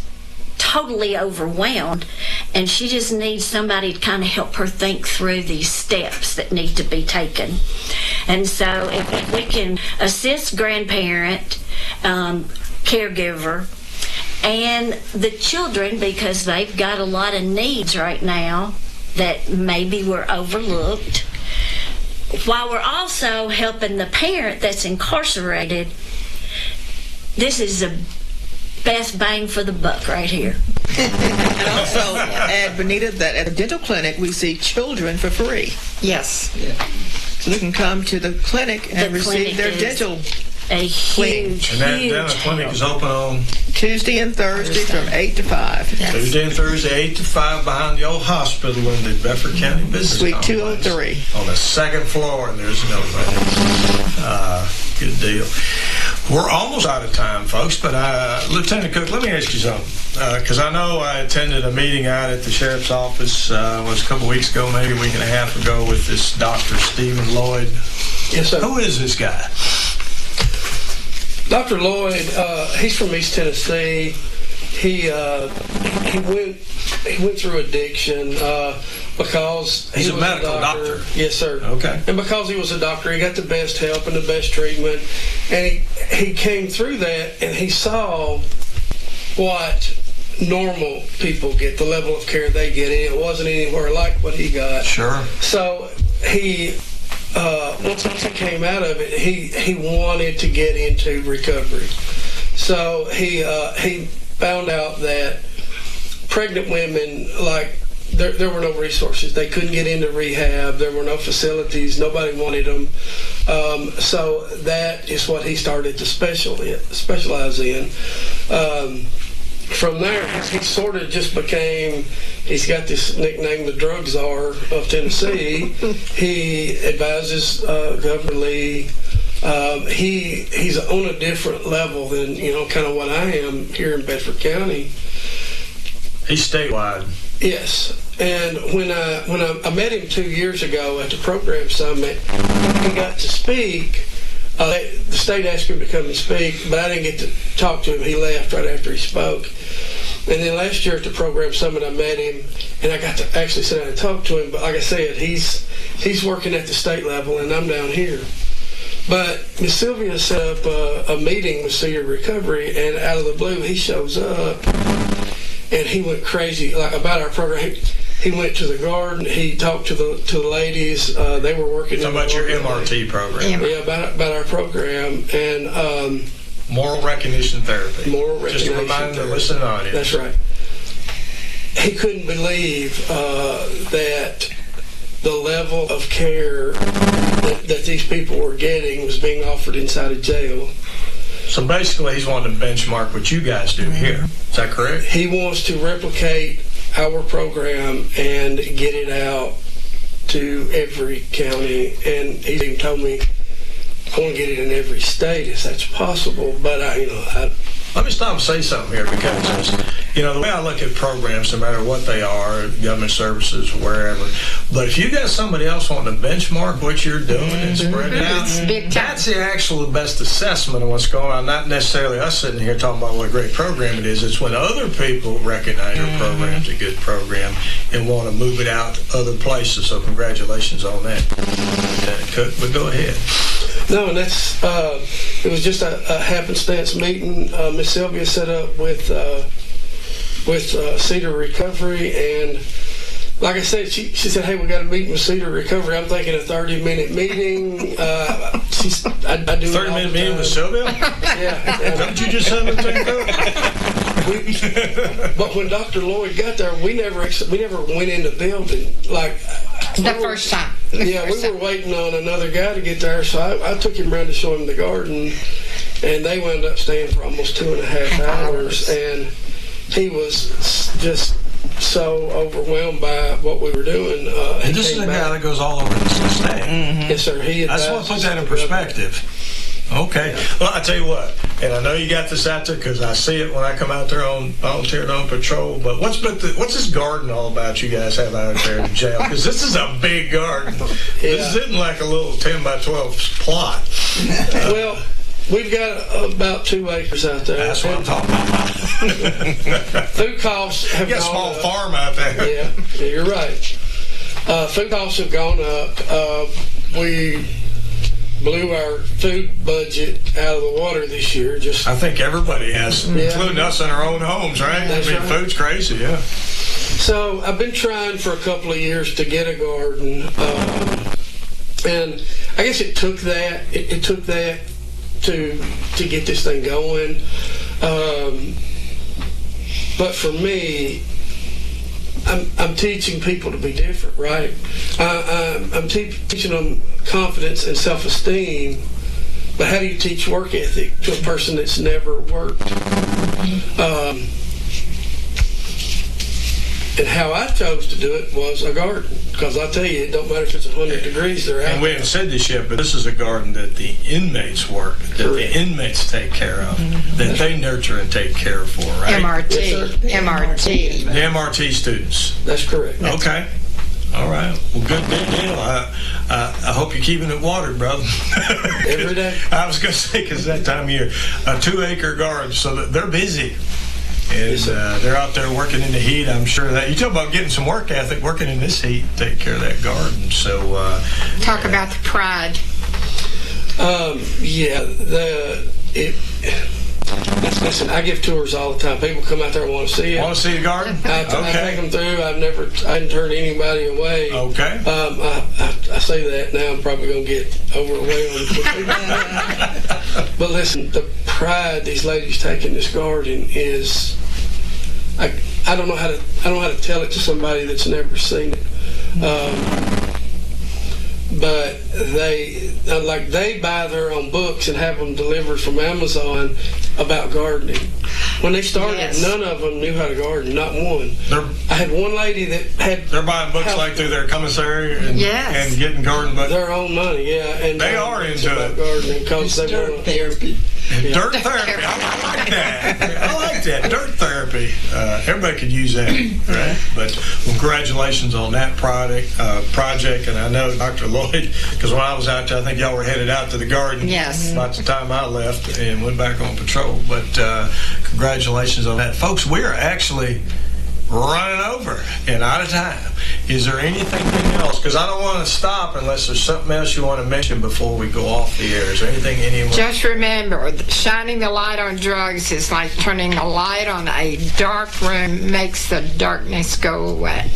Speaker 7: totally overwhelmed, and she just needs somebody to kind of help her think through these steps that need to be taken. And so if we can assist grandparent, caregiver, and the children, because they've got a lot of needs right now that maybe were overlooked, while we're also helping the parent that's incarcerated, this is the best bang for the buck right here.
Speaker 2: And also add, Benita, that at the dental clinic we see children for free.
Speaker 4: Yes.
Speaker 6: Yeah.
Speaker 2: So they can come to the clinic and receive their dental.
Speaker 7: A huge,
Speaker 1: and that dental clinic is open on
Speaker 2: Tuesday and Thursday from 8 to 5.
Speaker 7: Yes.
Speaker 1: Tuesday and Thursday, 8 to 5, behind the old hospital in the Bedford County Business
Speaker 2: Suite
Speaker 1: Complex.
Speaker 2: 203.
Speaker 1: On the second floor, and there's an elevator. Good deal. We're almost out of time, folks, but Lieutenant Cook, let me ask you something. Because I know I attended a meeting out at the Sheriff's Office, was a couple weeks ago, maybe a week and a half ago, with this Dr. Stephen Lloyd.
Speaker 3: Yes, sir.
Speaker 1: Who is this guy?
Speaker 3: Dr. Lloyd, he's from East Tennessee. He went through addiction. because
Speaker 1: he's a medical doctor.
Speaker 3: Yes, sir.
Speaker 1: Okay.
Speaker 3: And because he was a doctor, he got the best help and the best treatment. And he came through that, and he saw what normal people get, the level of care they get, and it wasn't anywhere like what he got.
Speaker 1: Sure.
Speaker 3: So he, once he came out of it, he wanted to get into recovery. So he found out that pregnant women, like, there were no resources. They couldn't get into rehab. There were no facilities. Nobody wanted them. So that is what he started to specialize in. From there, he sort of just became, he's got this nickname, the drug czar of Tennessee. He advises Governor Lee. He's on a different level than, kind of what I am here in Bedford County.
Speaker 1: He's statewide.
Speaker 3: Yes, and when I met him 2 years ago at the program summit, he got to speak. The state asked him to come and speak, but I didn't get to talk to him. He left right after he spoke. And then last year at the program summit, I met him, and I got to actually sit down and talk to him. But like I said, he's working at the state level, and I'm down here. But Miss Sylvia set up a meeting with Senior Recovery, and out of the blue, he shows up. And he went crazy about our program. He went to the garden. He talked to the ladies. They were working.
Speaker 1: Talking about your MRT program.
Speaker 3: Yeah, about our program and
Speaker 1: moral recognition therapy.
Speaker 3: Moral recognition.
Speaker 1: Just a reminder to listen to audience.
Speaker 3: That's right. He couldn't believe that the level of care that these people were getting was being offered inside a jail.
Speaker 1: So basically, he's wanting to benchmark what you guys do here. Is that correct?
Speaker 3: He wants to replicate our program and get it out to every county. And he's even told me, I want to get it in every state if that's possible. But
Speaker 1: let me stop and say something here, because the way I look at programs, no matter what they are, government services, wherever, but if you got somebody else wanting to benchmark what you're doing and spread it out, that's the actual best assessment of what's going on, not necessarily us sitting here talking about what a great program it is. It's when other people recognize your program's a good program and want to move it out to other places. So congratulations on that. But go ahead.
Speaker 3: No, and that's it was just a happenstance meeting Miss Sylvia set up with Cedar Recovery, and like I said, she said, "Hey, we got a meeting with Cedar Recovery." I'm thinking a 30-minute meeting. I do
Speaker 1: 30-minute meeting with Sylvia.
Speaker 3: Yeah.
Speaker 1: Don't you just send them
Speaker 3: But when Dr. Lloyd got there, we never went in the building
Speaker 4: first time.
Speaker 3: Yeah, we were waiting on another guy to get there, so I took him around to show him the garden, and they wound up staying for almost 2.5 hours, and he was just so overwhelmed by what we were doing.
Speaker 1: And this is a guy that goes all over the state.
Speaker 3: Mm-hmm. Yes, sir. I
Speaker 1: just want to put that in perspective. Okay. Well, I tell you what, and I know you got this out there because I see it when I come out there on volunteer on patrol. But what's this garden all about? You guys have out there in jail, because this is a big garden. Yeah. This isn't like a little 10 by 12 plot.
Speaker 3: Well, we've got about 2 acres out there.
Speaker 1: That's what I'm talking about.
Speaker 3: Food costs have gone up.
Speaker 1: You got a small farm out there.
Speaker 3: Yeah, you're right. Food costs have gone up. We blew our food budget out of the water this year. I
Speaker 1: think everybody has, including us in our own homes, right?
Speaker 3: That's right.
Speaker 1: Food's crazy, yeah.
Speaker 3: So I've been trying for a couple of years to get a garden, and I guess it took that. It took that to get this thing going. But for me, I'm teaching people to be different, right? I'm teaching them confidence and self-esteem, but how do you teach work ethic to a person that's never worked? And how I chose to do it was a garden, because I tell you, it don't matter if it's 100 degrees, they're out.
Speaker 1: And we haven't said this yet, but this is a garden that the inmates work, that the inmates take care of, that they nurture and take care for, right?
Speaker 4: MRT.
Speaker 3: Yes,
Speaker 4: MRT.
Speaker 1: The MRT students.
Speaker 3: That's correct.
Speaker 1: Okay. All right. Well, good deal. I hope you're keeping it watered, brother.
Speaker 3: Every day.
Speaker 1: I was going to say, because that time of year, a 2-acre garden, so that they're busy. And they're out there working in the heat. I'm sure that you talk about getting some work ethic, working in this heat, take care of that garden. So
Speaker 4: talk about the pride.
Speaker 3: Listen, I give tours all the time. People come out there and want to see it.
Speaker 1: Want to see the garden?
Speaker 3: I take them through. I hadn't turned anybody away.
Speaker 1: Okay.
Speaker 3: I say that now. I'm probably going to get overwhelmed. But listen, the pride these ladies take in this garden is, I don't know how to tell it to somebody that's never seen it. But they buy their own books and have them delivered from Amazon about gardening. When they started, none of them knew how to garden, not one. I had one lady that had...
Speaker 1: They're buying books like through their commissary and getting garden books.
Speaker 3: Their own money, and
Speaker 1: they are into it.
Speaker 3: Gardening because they
Speaker 6: dirt therapy.
Speaker 1: Dirt therapy. I like that. Dirt therapy. Everybody could use that, right? But congratulations on that project. And I know Dr. Lloyd, because when I was out there, I think y'all were headed out to the garden.
Speaker 4: Yes.
Speaker 1: About the time I left and went back on patrol. But congratulations on that. Folks, we're actually running over and out of time. Is there anything else? Because I don't want to stop unless there's something else you want to mention before we go off the air. Is there anything anyone...
Speaker 4: Just remember, shining the light on drugs is like turning a light on a dark room, makes the darkness go away.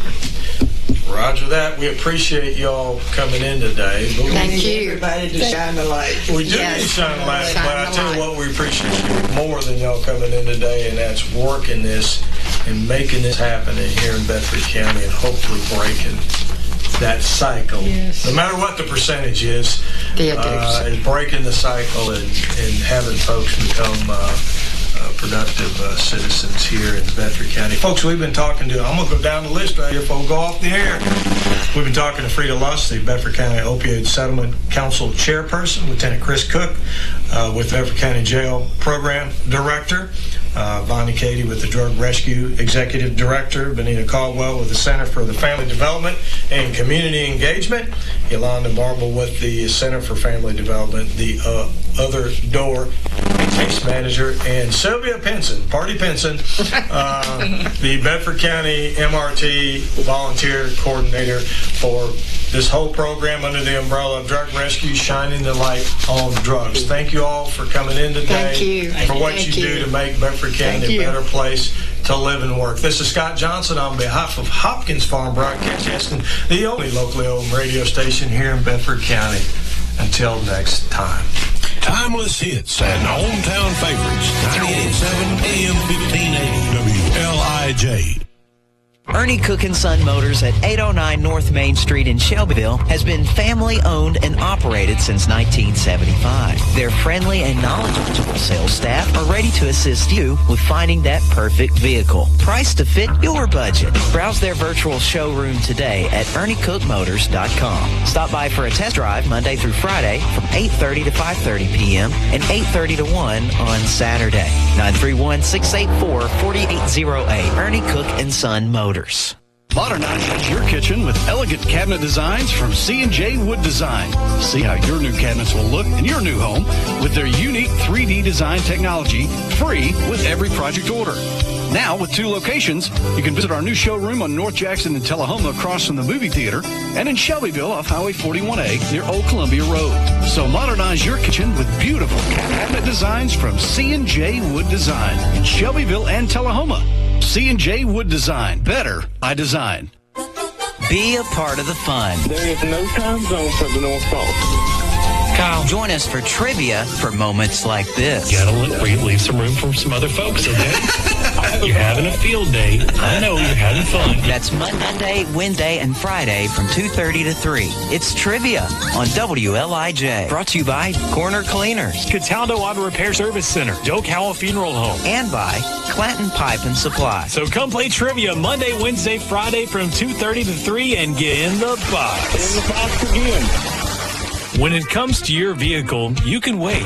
Speaker 1: Roger that. We appreciate y'all coming in today.
Speaker 4: Thank you.
Speaker 6: Everybody to shine the light.
Speaker 1: We do need to shine the light, but I tell you what, we appreciate you more than y'all coming in today, and that's working this and making this happen here in Bedford County and hopefully breaking that cycle.
Speaker 4: Yes.
Speaker 1: No matter what the percentage is breaking the cycle and having folks become productive citizens here in Bedford County. Folks, we've been talking to, I'm going to go down the list right here before we go off the air. We've been talking to Frida Luss, the Bedford County Opioid Settlement Council Chairperson, Lieutenant Chris Cook with Bedford County Jail Program Director, Bonnie Cady with the Drug Rescue Executive Director, Benita Caldwell with the Center for the Family Development and Community Engagement, Yolanda Marble with the Center for Family Development, the Other Door Case Manager, and Sylvia Penson, Party Penson, the Bedford County MRT Volunteer Coordinator for this whole program under the umbrella of Drug Rescue, shining the light on drugs. Thank you all for coming in today.
Speaker 4: Thank you.
Speaker 1: For what you do to make Bedford County a better place to live and work. This is Scott Johnson on behalf of Hopkins Farm Broadcasting, the only locally owned radio station here in Bedford County. Until next time.
Speaker 9: Timeless hits and hometown favorites. 98.7 AM 1580 WLIJ.
Speaker 5: Ernie Cook & Son Motors at 809 North Main Street in Shelbyville has been family-owned and operated since 1975. Their friendly and knowledgeable sales staff are ready to assist you with finding that perfect vehicle, priced to fit your budget. Browse their virtual showroom today at ErnieCookMotors.com. Stop by for a test drive Monday through Friday from 8:30 to 5:30 p.m. and 8:30 to 1 on Saturday. 931-684-4808. Ernie Cook & Son Motors.
Speaker 10: Modernize your kitchen with elegant cabinet designs from C&J Wood Design. See how your new cabinets will look in your new home with their unique 3D design technology, free with every project order. Now, with 2 locations, you can visit our new showroom on North Jackson and Tullahoma across from the movie theater, and in Shelbyville off Highway 41A near Old Columbia Road. So modernize your kitchen with beautiful cabinet designs from C&J Wood Design in Shelbyville and Tullahoma. C&J Wood Design. Better by design.
Speaker 5: Be a part of the fun.
Speaker 11: There is no time zone for the North Pole.
Speaker 5: Kyle, join us for trivia for moments like this.
Speaker 12: Gotta leave some room for some other folks, okay? You're having a field day. I know you're having fun.
Speaker 5: That's Monday, Wednesday, and Friday from 2:30 to 3. It's trivia on WLIJ. Brought to you by Corner Cleaners,
Speaker 12: Cataldo Auto Repair Service Center, Doak Howell Funeral Home,
Speaker 5: and by Clanton Pipe and Supply.
Speaker 12: So come play trivia Monday, Wednesday, Friday from 2:30 to 3 and get in the box.
Speaker 11: In the box again.
Speaker 12: When it comes to your vehicle, you can wait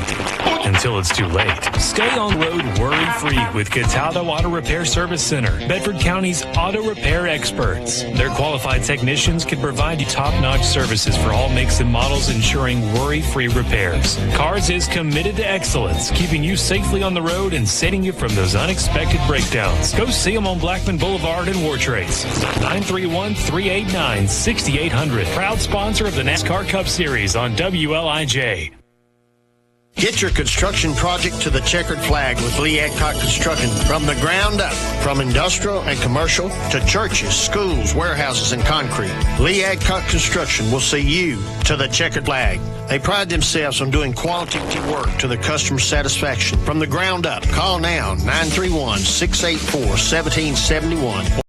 Speaker 12: until it's too late. Stay on the road worry-free with Cataldo Auto Repair Service Center, Bedford County's auto repair experts. Their qualified technicians can provide you top-notch services for all makes and models, ensuring worry-free repairs. Cars is committed to excellence, keeping you safely on the road and saving you from those unexpected breakdowns. Go see them on Blackman Boulevard in Wartrace. 931-389-6800. Proud sponsor of the NASCAR Cup Series on WLIJ.
Speaker 13: Get your construction project to the checkered flag with Lee Adcock Construction from the ground up. From industrial and commercial to churches, schools, warehouses, and concrete. Lee Adcock Construction will see you to the checkered flag. They pride themselves on doing quality work to the customer's satisfaction from the ground up. Call now, 931-684-1771.